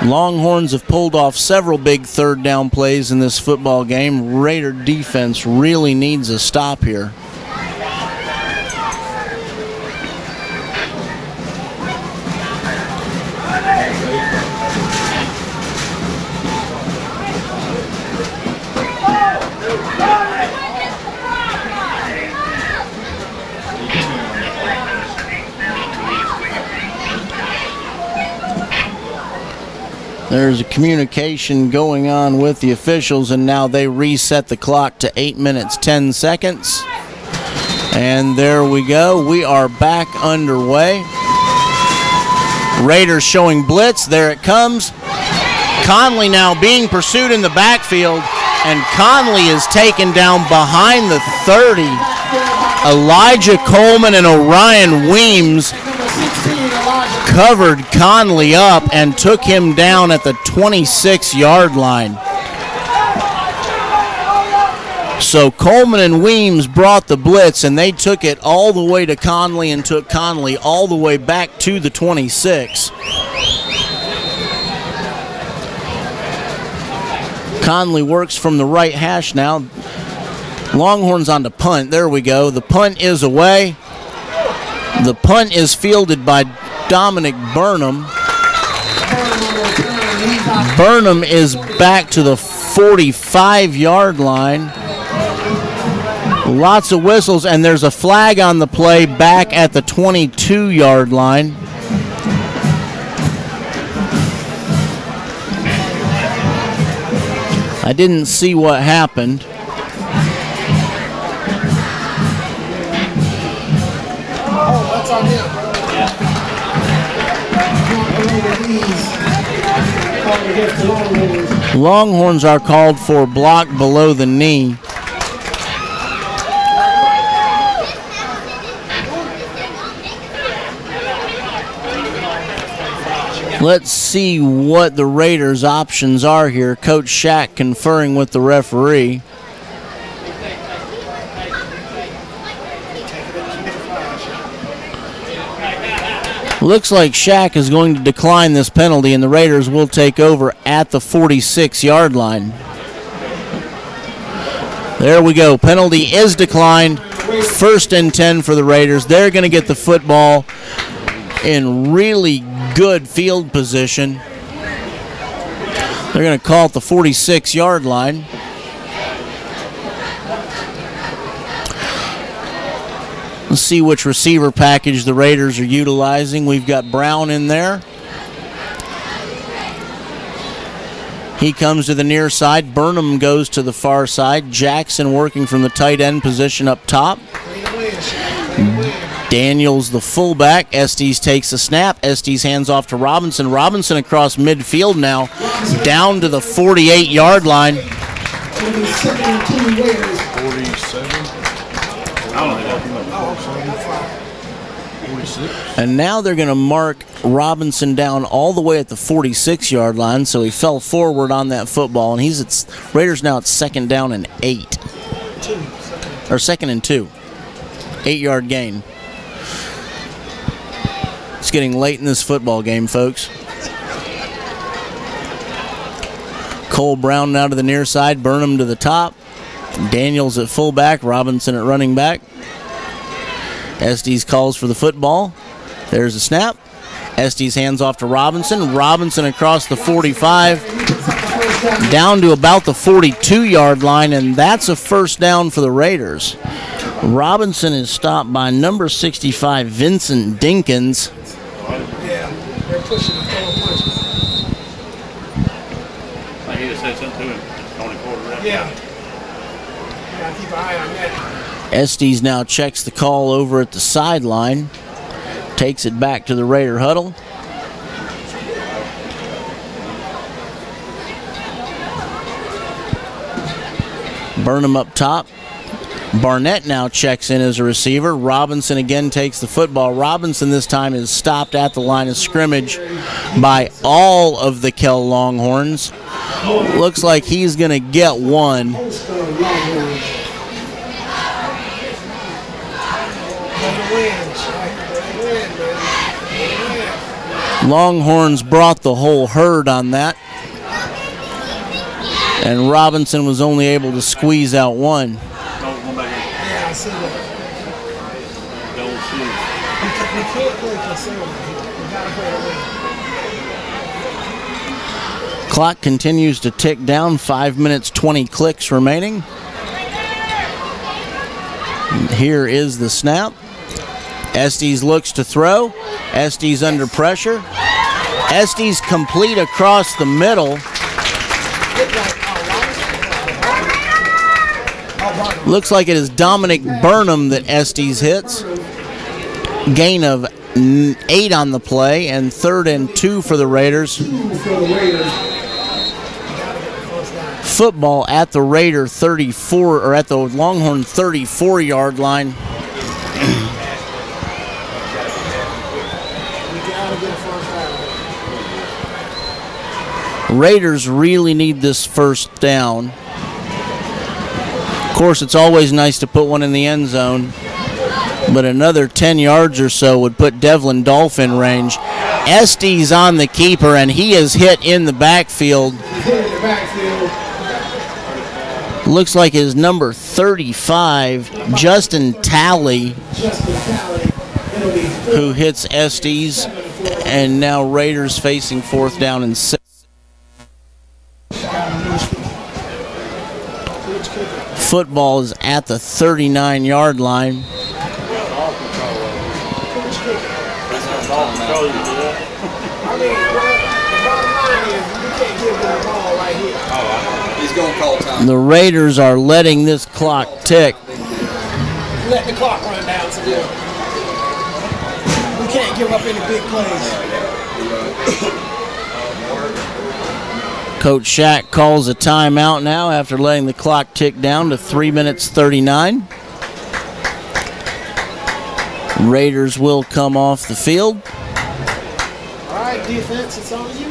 Longhorns have pulled off several big 3rd down plays in this football game. Raider defense really needs a stop here. There's a communication going on with the officials, and now they reset the clock to 8 minutes, 10 seconds. And there we go. We are back underway. Raiders showing blitz. There it comes. Conley now being pursued in the backfield, and Conley is taken down behind the 30. Elijah Coleman and Orion Weems covered Conley up and took him down at the 26-yard line. So Coleman and Weems brought the blitz, and they took it all the way to Conley and took Conley all the way back to the 26. Conley works from the right hash now. Longhorns on the punt. There we go. The punt is away. The punt is fielded by Dominic Burnham. Burnham is back to the 45-yard line. Lots of whistles, and there's a flag on the play back at the 22-yard line. I didn't see what happened. Oh, that's on him. Longhorns are called for block below the knee. Let's see what the Raiders' options are here. Coach Shack conferring with the referee. Looks like Shack is going to decline this penalty, and the Raiders will take over at the 46-yard line. There we go. Penalty is declined. 1st and 10 for the Raiders. They're going to get the football in really good field position. They're going to call it the 46-yard line. Let's see which receiver package the Raiders are utilizing. We've got Brown in there. He comes to the near side. Burnham goes to the far side. Jackson working from the tight end position up top. Daniels, the fullback. Estes takes the snap. Estes hands off to Robinson. Robinson across midfield now, down to the 48-yard line. 47. And now they're going to mark Robinson down all the way at the 46-yard line, so he fell forward on that football, and he's at Raiders now at 2nd down and 8. Or 2nd and 2. 8-yard gain. It's getting late in this football game, folks. Cole Brown now to the near side, Burnham to the top. Daniels at fullback, Robinson at running back. Estes calls for the football. There's a snap. Estes hands off to Robinson. Robinson across the 45, down to about the 42-yard line, and that's a first down for the Raiders. Robinson is stopped by number 65, Vincent Dinkins. Yeah, they're pushing the forward punches. I need to say something to him. Only quarterback. Yeah. Gotta keep an eye on that. Estes now checks the call over at the sideline, takes it back to the Raider huddle. Burnham up top. Barnett now checks in as a receiver. Robinson again takes the football. Robinson this time is stopped at the line of scrimmage by all of the Kell Longhorns. Looks like he's going to get one. Longhorns brought the whole herd on that, and Robinson was only able to squeeze out one. Yeah, I see that. We can't play conservative. We gotta play the win. Clock continues to tick down. 5 minutes, 20 clicks remaining. Here is the snap. Estes looks to throw. Estes under pressure. Estes complete across the middle. Looks like it is Dominic Burnham that Estes hits. Gain of 8 on the play, and 3rd and 2 for the Raiders. Football at the Raider 34, or at the Longhorn 34-yard line. Raiders really need this first down. Of course, it's always nice to put one in the end zone, but another 10 yards or so would put Devlin Dolph in range. Estes on the keeper, and he is hit in the backfield. Looks like his number 35, Justin Talley, who hits Estes, and now Raiders facing 4th down and 6. Football is at the 39-yard line. The Raiders are letting this clock tick. Let the clock run down some more. We can't give up any big plays. Coach Shack calls a timeout now after letting the clock tick down to 3 minutes 39. Raiders will come off the field. All right, defense, it's on you.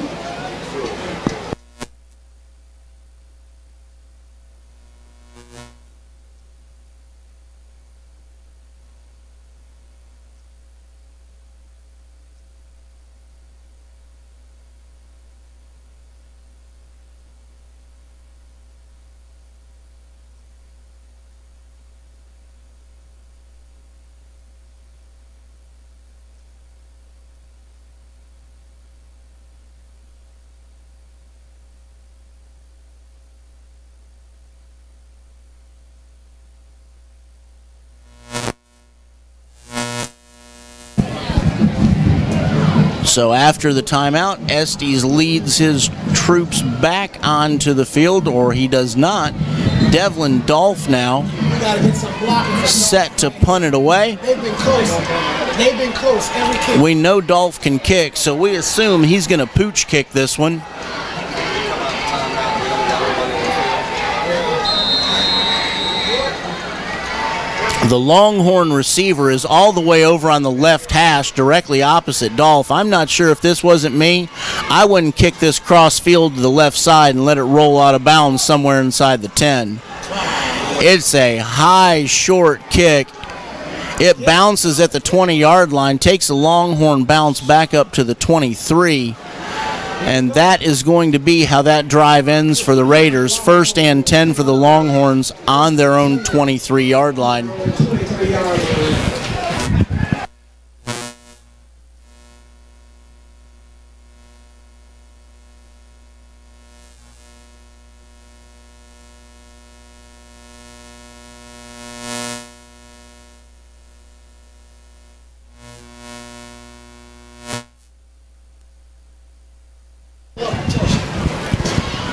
So after the timeout, Estes leads his troops back onto the field, or he does not. Devlin Dolph now We got to get some blocking. Set to punt it away. They've been close. They've been close every kick. We know Dolph can kick, so we assume he's going to pooch kick this one. The Longhorn receiver is all the way over on the left hash, directly opposite Dolph. I'm not sure if this wasn't me, I wouldn't kick this cross field to the left side and let it roll out of bounds somewhere inside the 10. It's a high, short kick. It bounces at the 20-yard line, takes a Longhorn bounce back up to the 23. And that is going to be how that drive ends for the Raiders. 1st and 10 for the Longhorns on their own 23-yard line.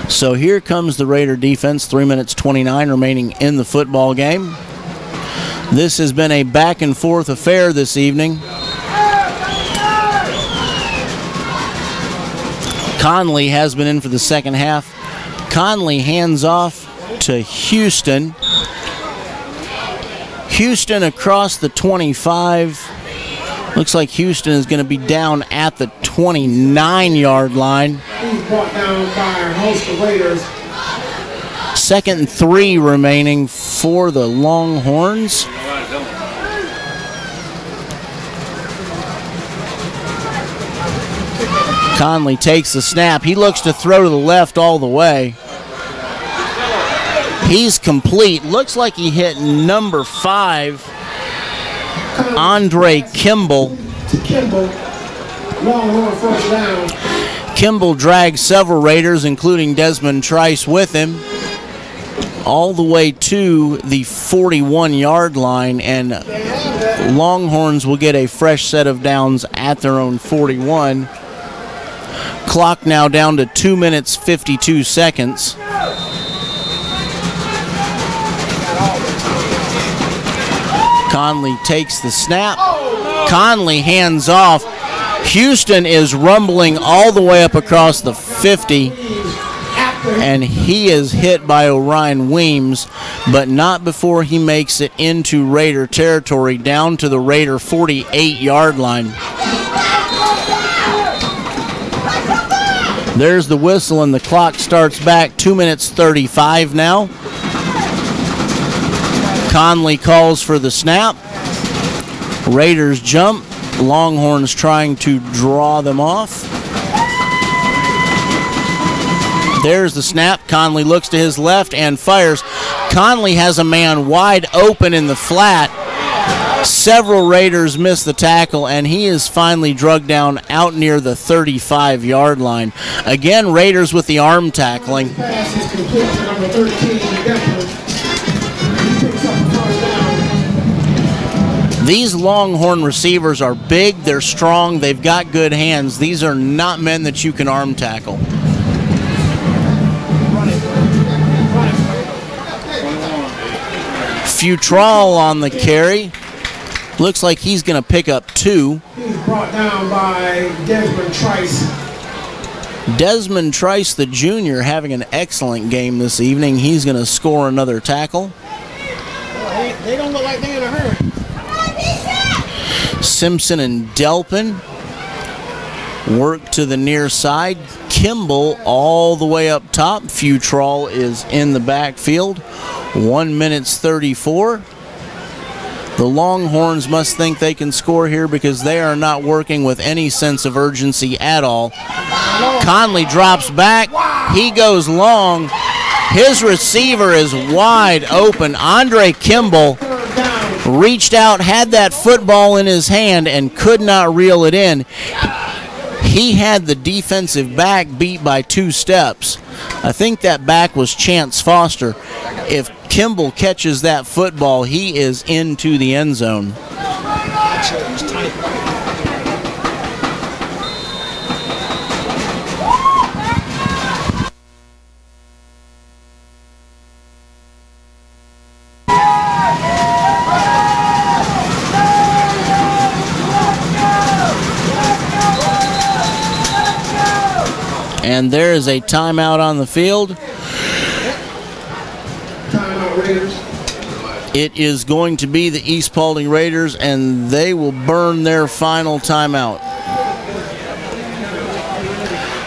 So here comes the Raider defense, 3 minutes 29 remaining in the football game. This has been a back and forth affair this evening. Conley has been in for the second half. Conley hands off to Houston. Houston across the 25. Looks like Houston is going to be down at the 29-yard line. He's brought down by a host of Raiders. 2nd and 3 remaining for the Longhorns. Conley takes the snap. He looks to throw to the left all the way. He's complete. Looks like he hit number 5. Andre Kimball. Longhorn first down. Kimball dragged several Raiders, including Desmond Trice, with him all the way to the 41-yard line, and Longhorns will get a fresh set of downs at their own 41. Clock now down to 2 minutes 52 seconds. Conley takes the snap. Conley hands off. Houston is rumbling all the way up across the 50, and he is hit by Orion Weems, but not before he makes it into Raider territory, down to the Raider 48-yard line. There's the whistle, and the clock starts back. 2 minutes 35 now. Conley calls for the snap. Raiders jump. Longhorns trying to draw them off. There's the snap. Conley looks to his left and fires. Conley has a man wide open in the flat. Several Raiders miss the tackle, and he is finally drugged down out near the 35-yard line. Again, Raiders with the arm tackling. Pass is complete to number 13, These Longhorn receivers are big, they're strong, they've got good hands. These are not men that you can arm tackle. Futrall on the carry. Looks like he's going to pick up 2. He's brought down by Desmond Trice. Desmond Trice, the junior, having an excellent game this evening. He's going to score another tackle. They don't look like they're in a hurry. Simpson and Delpin work to the near side. Kimball all the way up top. Futrall is in the backfield. 1 minute 34. The Longhorns must think they can score here because they are not working with any sense of urgency at all. Conley drops back. He goes long. His receiver is wide open. Andre Kimball reached out, had that football in his hand, and could not reel it in. He had the defensive back beat by 2 steps. I think that back was Chance Foster. If Kimball catches that football, he is into the end zone. And there is a timeout on the field. Timeout, Raiders. It is going to be the East Paulding Raiders, and they will burn their final timeout.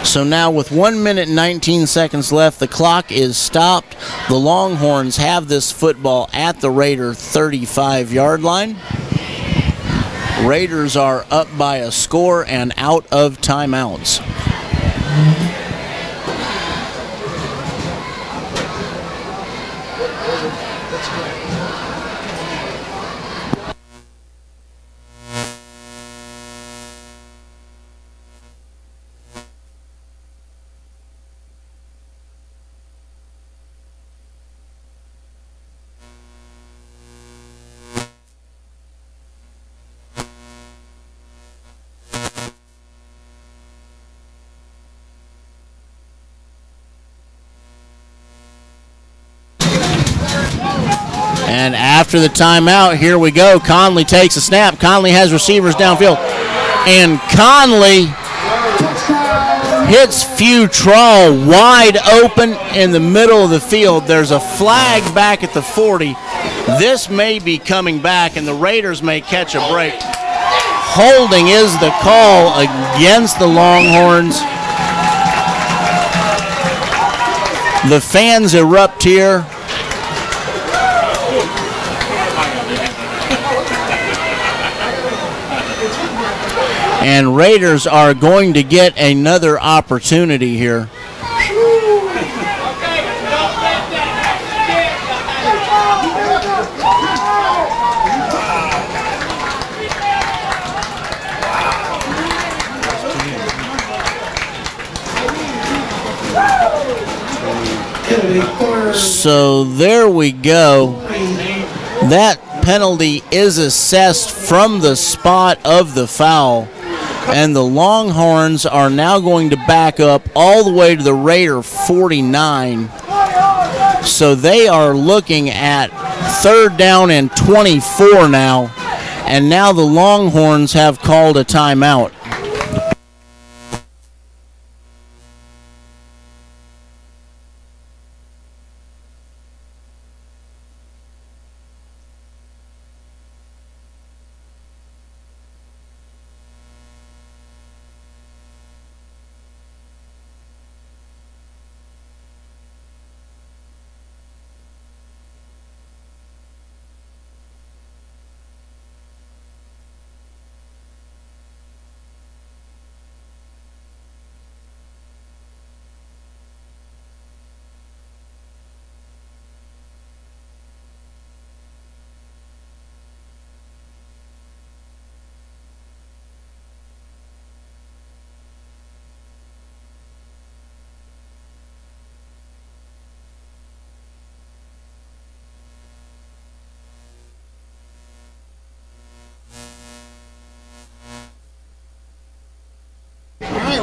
So now with 1 minute and 19 seconds left, the clock is stopped. The Longhorns have this football at the Raider 35-yard line. Raiders are up by a score and out of timeouts. And after the timeout, here we go. Conley takes a snap. Conley has receivers downfield. And Conley hits Futrall wide open in the middle of the field. There's a flag back at the 40. This may be coming back, and the Raiders may catch a break. Holding is the call against the Longhorns. The fans erupt here. And Raiders are going to get another opportunity here. So there we go. That penalty is assessed from the spot of the foul. And the Longhorns are now going to back up all the way to the Raider 49. So they are looking at 3rd down and 24 now. And now the Longhorns have called a timeout.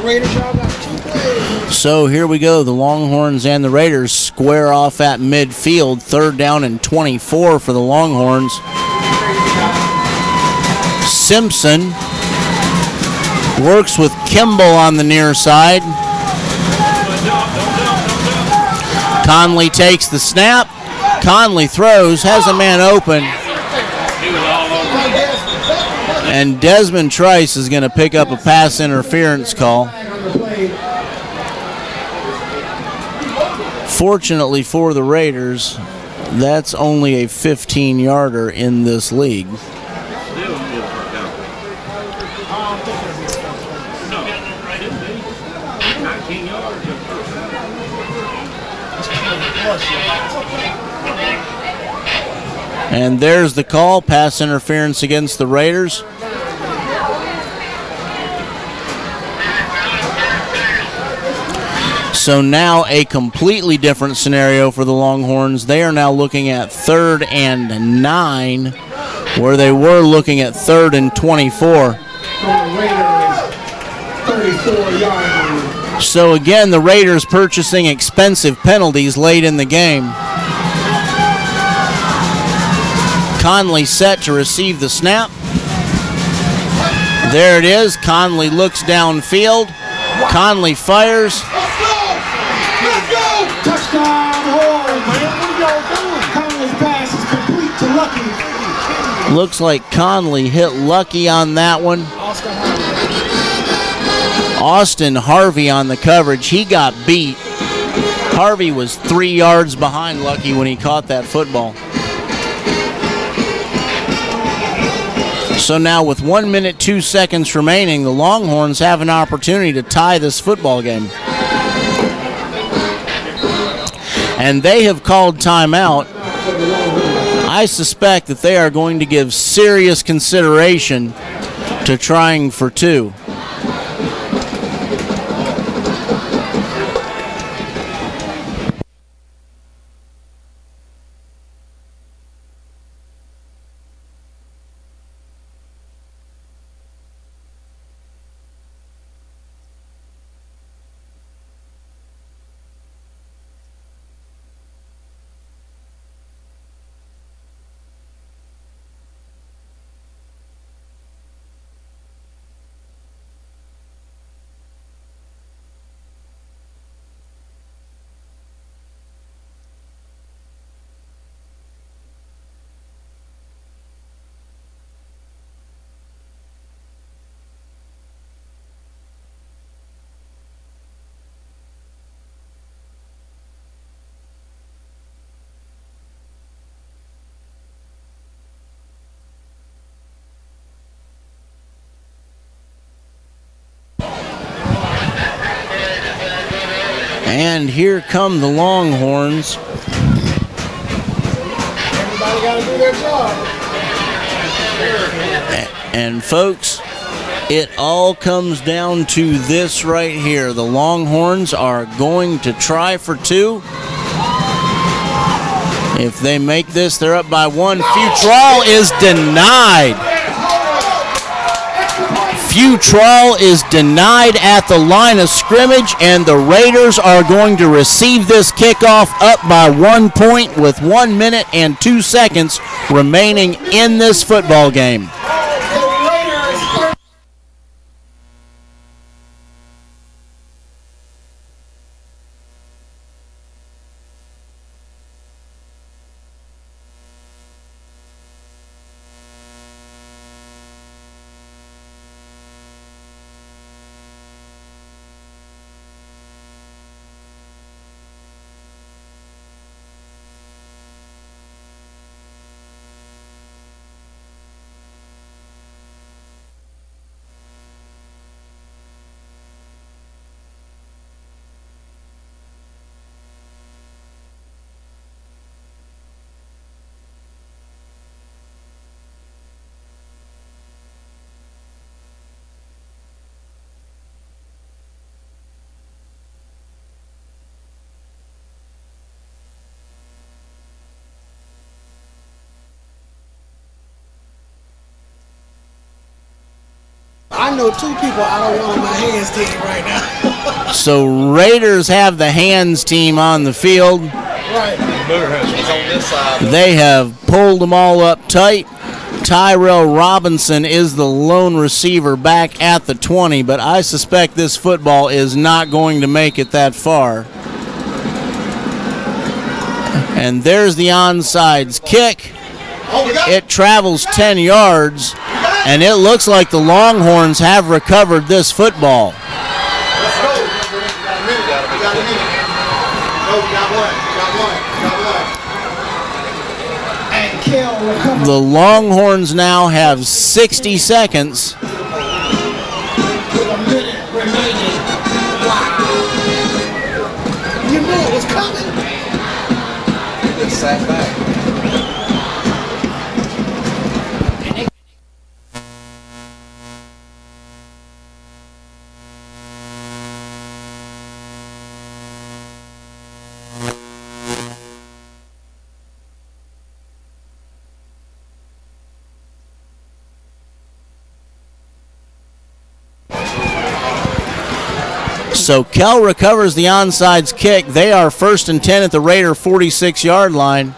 Raiders, y'all got 2 plays. So here we go. The Longhorns and the Raiders square off at midfield. 3rd down and 24 for the Longhorns. Simpson works with Kimball on the near side. Conley takes the snap. Conley throws, has a man open. And Desmond Trice is going to pick up a pass interference call. Fortunately for the Raiders, that's only a 15-yarder in this league. And there's the call, pass interference against the Raiders. So now a completely different scenario for the Longhorns. They are now looking at 3rd and 9, where they were looking at 3rd and 24. So again, the Raiders purchasing expensive penalties late in the game. Conley set to receive the snap. There it is. Conley looks downfield. Conley fires. Looks like Conley hit Lucky on that one. Austin Harvey on the coverage. He got beat. Harvey was 3 yards behind Lucky when he caught that football. So now with 1 minute, 2 seconds remaining, the Longhorns have an opportunity to tie this football game. And they have called timeout. I suspect that they are going to give serious consideration to trying for 2. And here come the Longhorns. Everybody got to do their job. And folks, it all comes down to this right here. The Longhorns are going to try for 2. If they make this, they're up by 1. Futrall is denied. Futrall is denied at the line of scrimmage, and the Raiders are going to receive this kickoff up by 1 point with 1 minute and 2 seconds remaining in this football game. I know 2 people I don't want on my hands team right now. So Raiders have the hands team on the field. Right. They have pulled them all up tight. Tyrell Robinson is the lone receiver back at the 20, but I suspect this football is not going to make it that far. And there's the onside kick. It travels 10 yards, and it looks like the Longhorns have recovered this football. Let's go. We got a minute. No, we got one. And Kell recovered. The Longhorns now have 60 seconds. With a minute remaining. Wow. You knew it was coming. They sat back. So Kell recovers the onside kick. They are 1st and 10 at the Raider 46-yard line.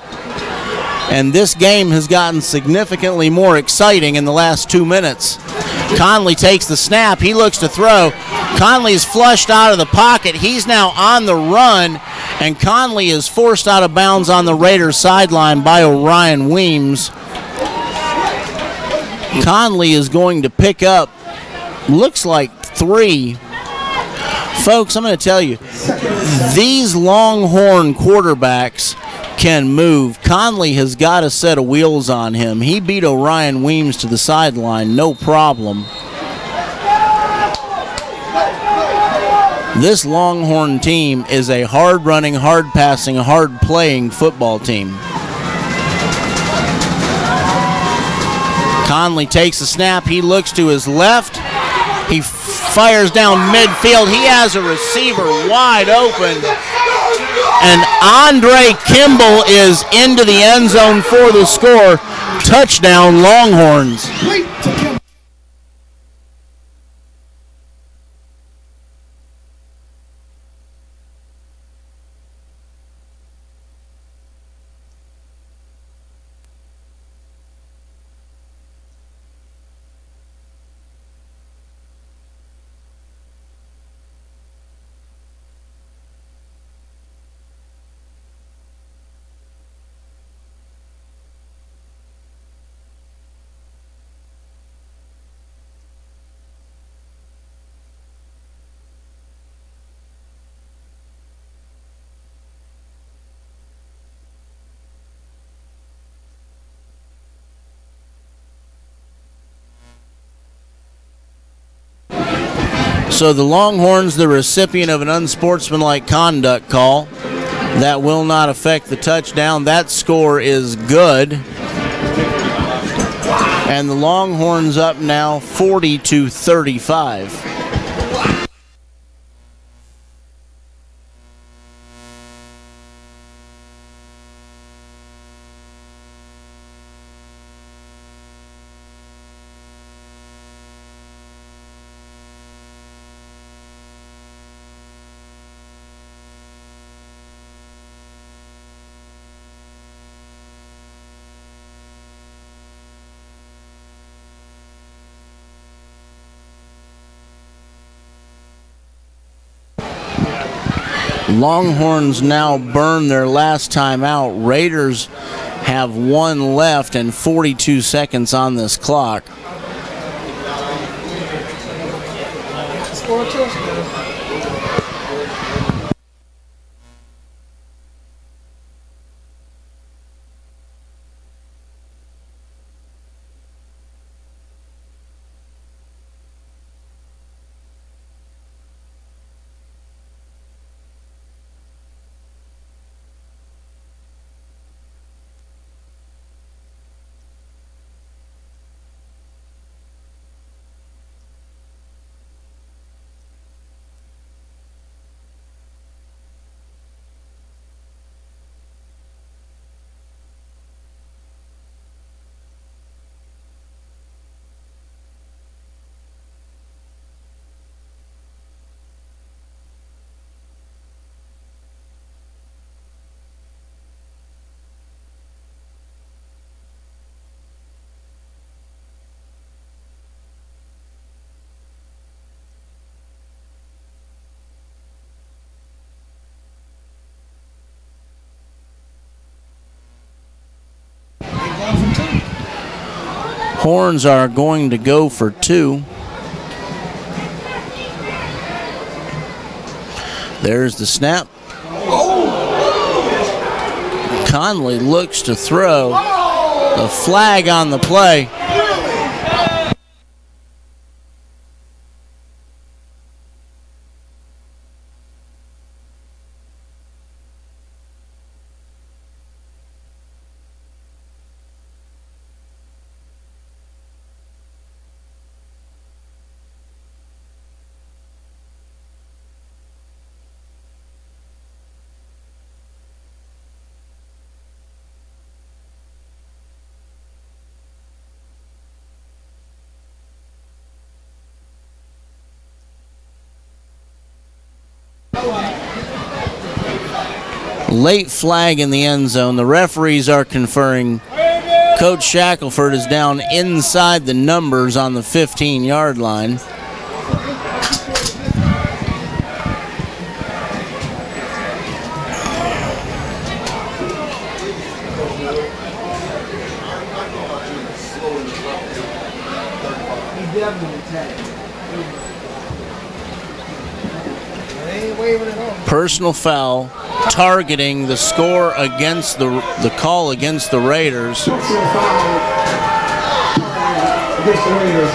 And this game has gotten significantly more exciting in the last 2 minutes. Conley takes the snap. He looks to throw. Conley's flushed out of the pocket. He's now on the run, and Conley is forced out of bounds on the Raiders sideline by Orion Weems. Conley is going to pick up, looks like 3. Folks, I'm going to tell you, these Longhorn quarterbacks can move. Conley has got a set of wheels on him. He beat Orion Weems to the sideline, no problem. This Longhorn team is a hard-running, hard-passing, hard-playing football team. Conley takes the snap. He looks to his left. He fires down midfield. He has a receiver wide open. And Andre Kimball is into the end zone for the score. Touchdown, Longhorns. So the Longhorns, the recipient of an unsportsmanlike conduct call. That will not affect the touchdown. That score is good. And the Longhorns up now 40-35. Longhorns now burn their last time out. Raiders have 1 left and 42 seconds on this clock. Score a touchdown. Horns are going to go for 2. There's the snap. Conley looks to throw. The flag on the play. Late flag in the end zone. The referees are conferring. Coach Shackelford is down inside the numbers on the 15-yard line. Personal foul targeting the score against the call against the Raiders. Personal foul against the Raiders.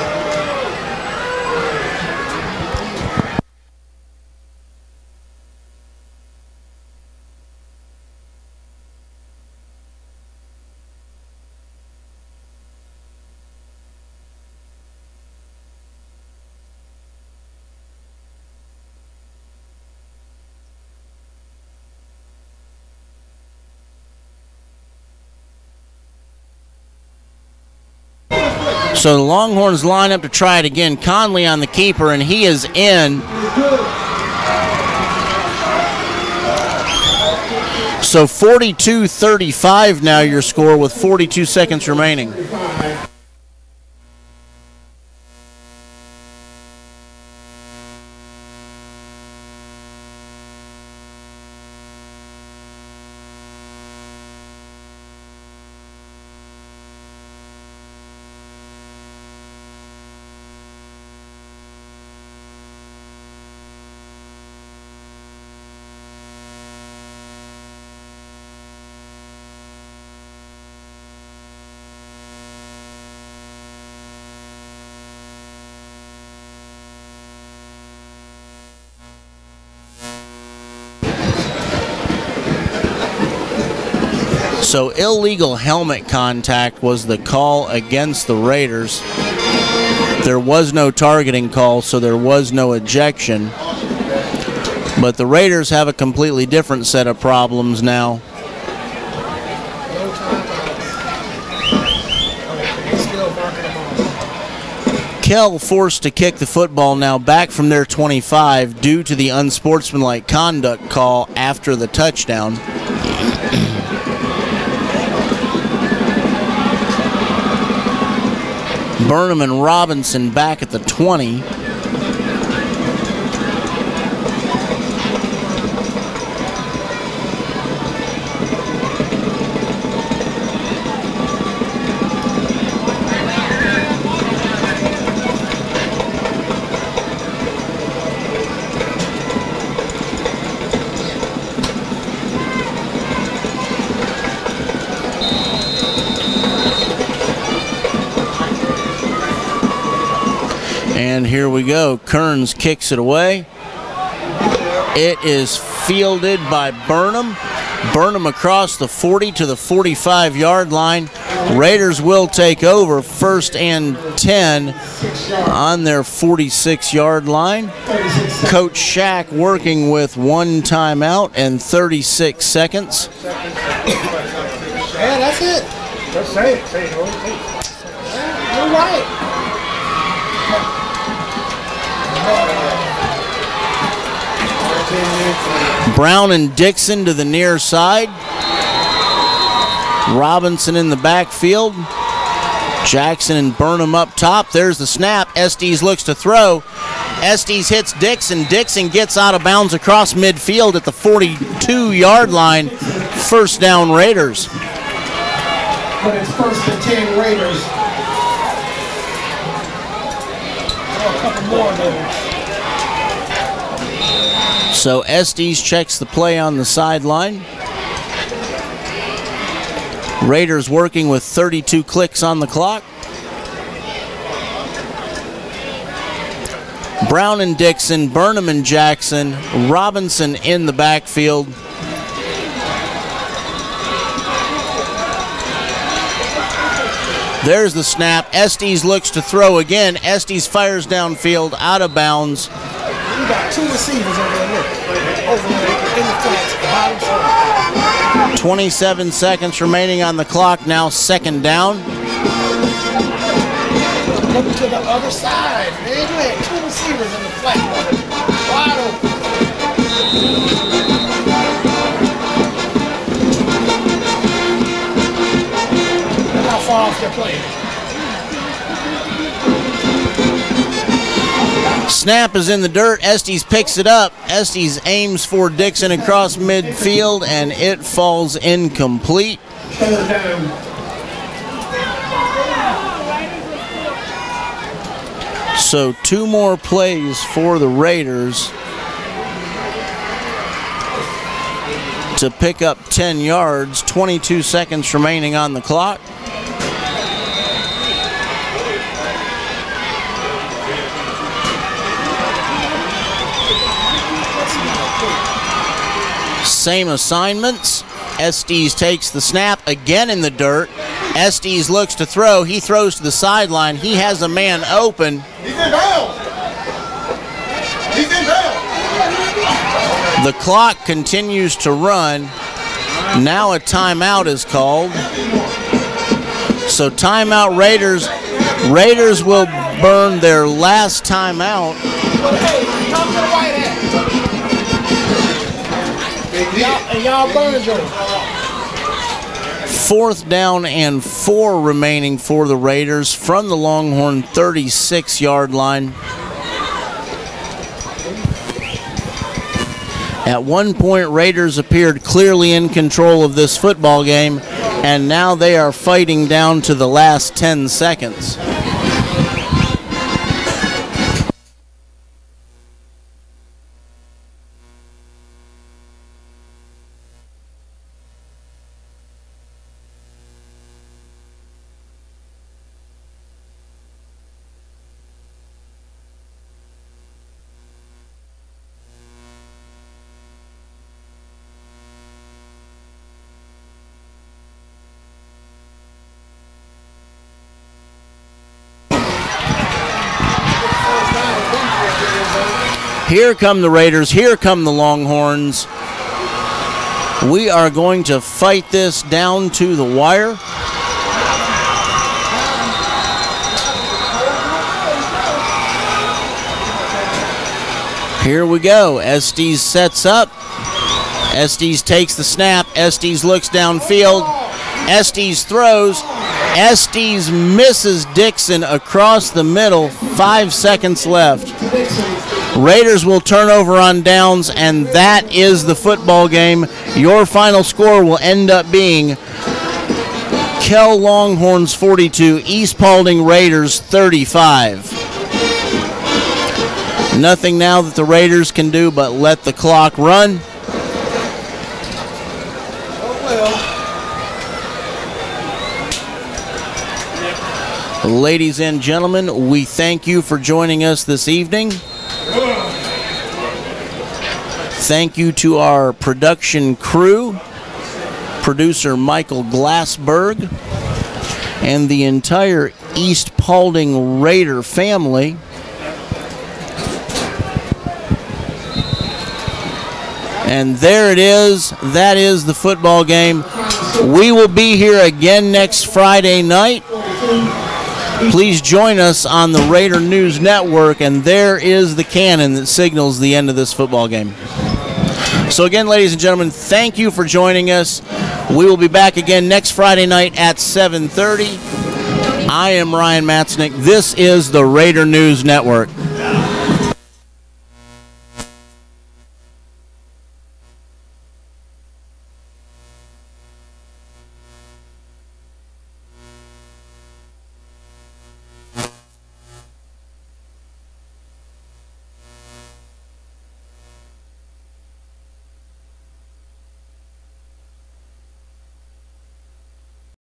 So the Longhorns line up to try it again. Conley on the keeper, and he is in. So 42-35 now your score with 42 seconds remaining. So illegal helmet contact was the call against the Raiders. There was no targeting call, so there was no ejection. But the Raiders have a completely different set of problems now. Kell forced to kick the football now back from their 25 due to the unsportsmanlike conduct call after the touchdown. Burnham and Robinson back at the 20. And here we go. Kearns kicks it away. It is fielded by Burnham. Burnham across the 40 to the 45-yard line. Raiders will take over, 1st and 10 on their 46-yard line. Coach Shack working with 1 timeout and 36 seconds. Yeah, that's it. Just say it. Say it. You're right. Brown and Dixon to the near side. Robinson in the backfield. Jackson and Burnham up top. There's the snap. Estes looks to throw. Estes hits Dixon. Dixon gets out of bounds across midfield at the 42-yard line. 1st down Raiders. But it's 1st and 10 Raiders. Oh, a couple more there. So Estes checks the play on the sideline. Raiders working with 32 clicks on the clock. Brown and Dixon, Burnham and Jackson, Robinson in the backfield. There's the snap. Estes looks to throw again. Estes fires downfield, out of bounds. You got 2 receivers over there. Look. Over there in the flats, bottom side. 27 seconds remaining on the clock. Now 2nd down. Look to the other side. Man, you had 2 receivers in the flat. Wide open. Look how far off they're playing. Snap is in the dirt. Estes picks it up. Estes aims for Dixon across midfield, and it falls incomplete. 3rd down. So 2 more plays for the Raiders to pick up 10 yards, 22 seconds remaining on the clock. Same assignments. Estes takes the snap again in the dirt. Estes looks to throw. He throws to the sideline. He has a man open. He's in bounds. He's in bounds. The clock continues to run. Now a timeout is called. So timeout Raiders. Raiders will burn their last timeout. Y'all burned yours. 4th down and 4 remaining for the Raiders from the Longhorn 36-yard line. At one point, Raiders appeared clearly in control of this football game, and now they are fighting down to the last 10 seconds. Here come the Raiders. Here come the Longhorns. We are going to fight this down to the wire. Here we go. Estes sets up. Estes takes the snap. Estes looks downfield. Estes throws. Estes misses Dixon across the middle. 5 seconds left. Raiders will turn over on downs, and that is the football game. Your final score will end up being Kell Longhorns 42, East Paulding Raiders 35. Nothing now that the Raiders can do but let the clock run. Ladies and gentlemen, we thank you for joining us this evening. Thank you to our production crew, producer Michael Glassberg, and the entire East Paulding Raider family. And there it is. That is the football game. We will be here again next Friday night. Please join us on the Raider News Network, and there is the cannon that signals the end of this football game. So again, ladies and gentlemen, thank you for joining us. We will be back again next Friday night at 7:30. I am Ryan Matznick. This is the Raider News Network.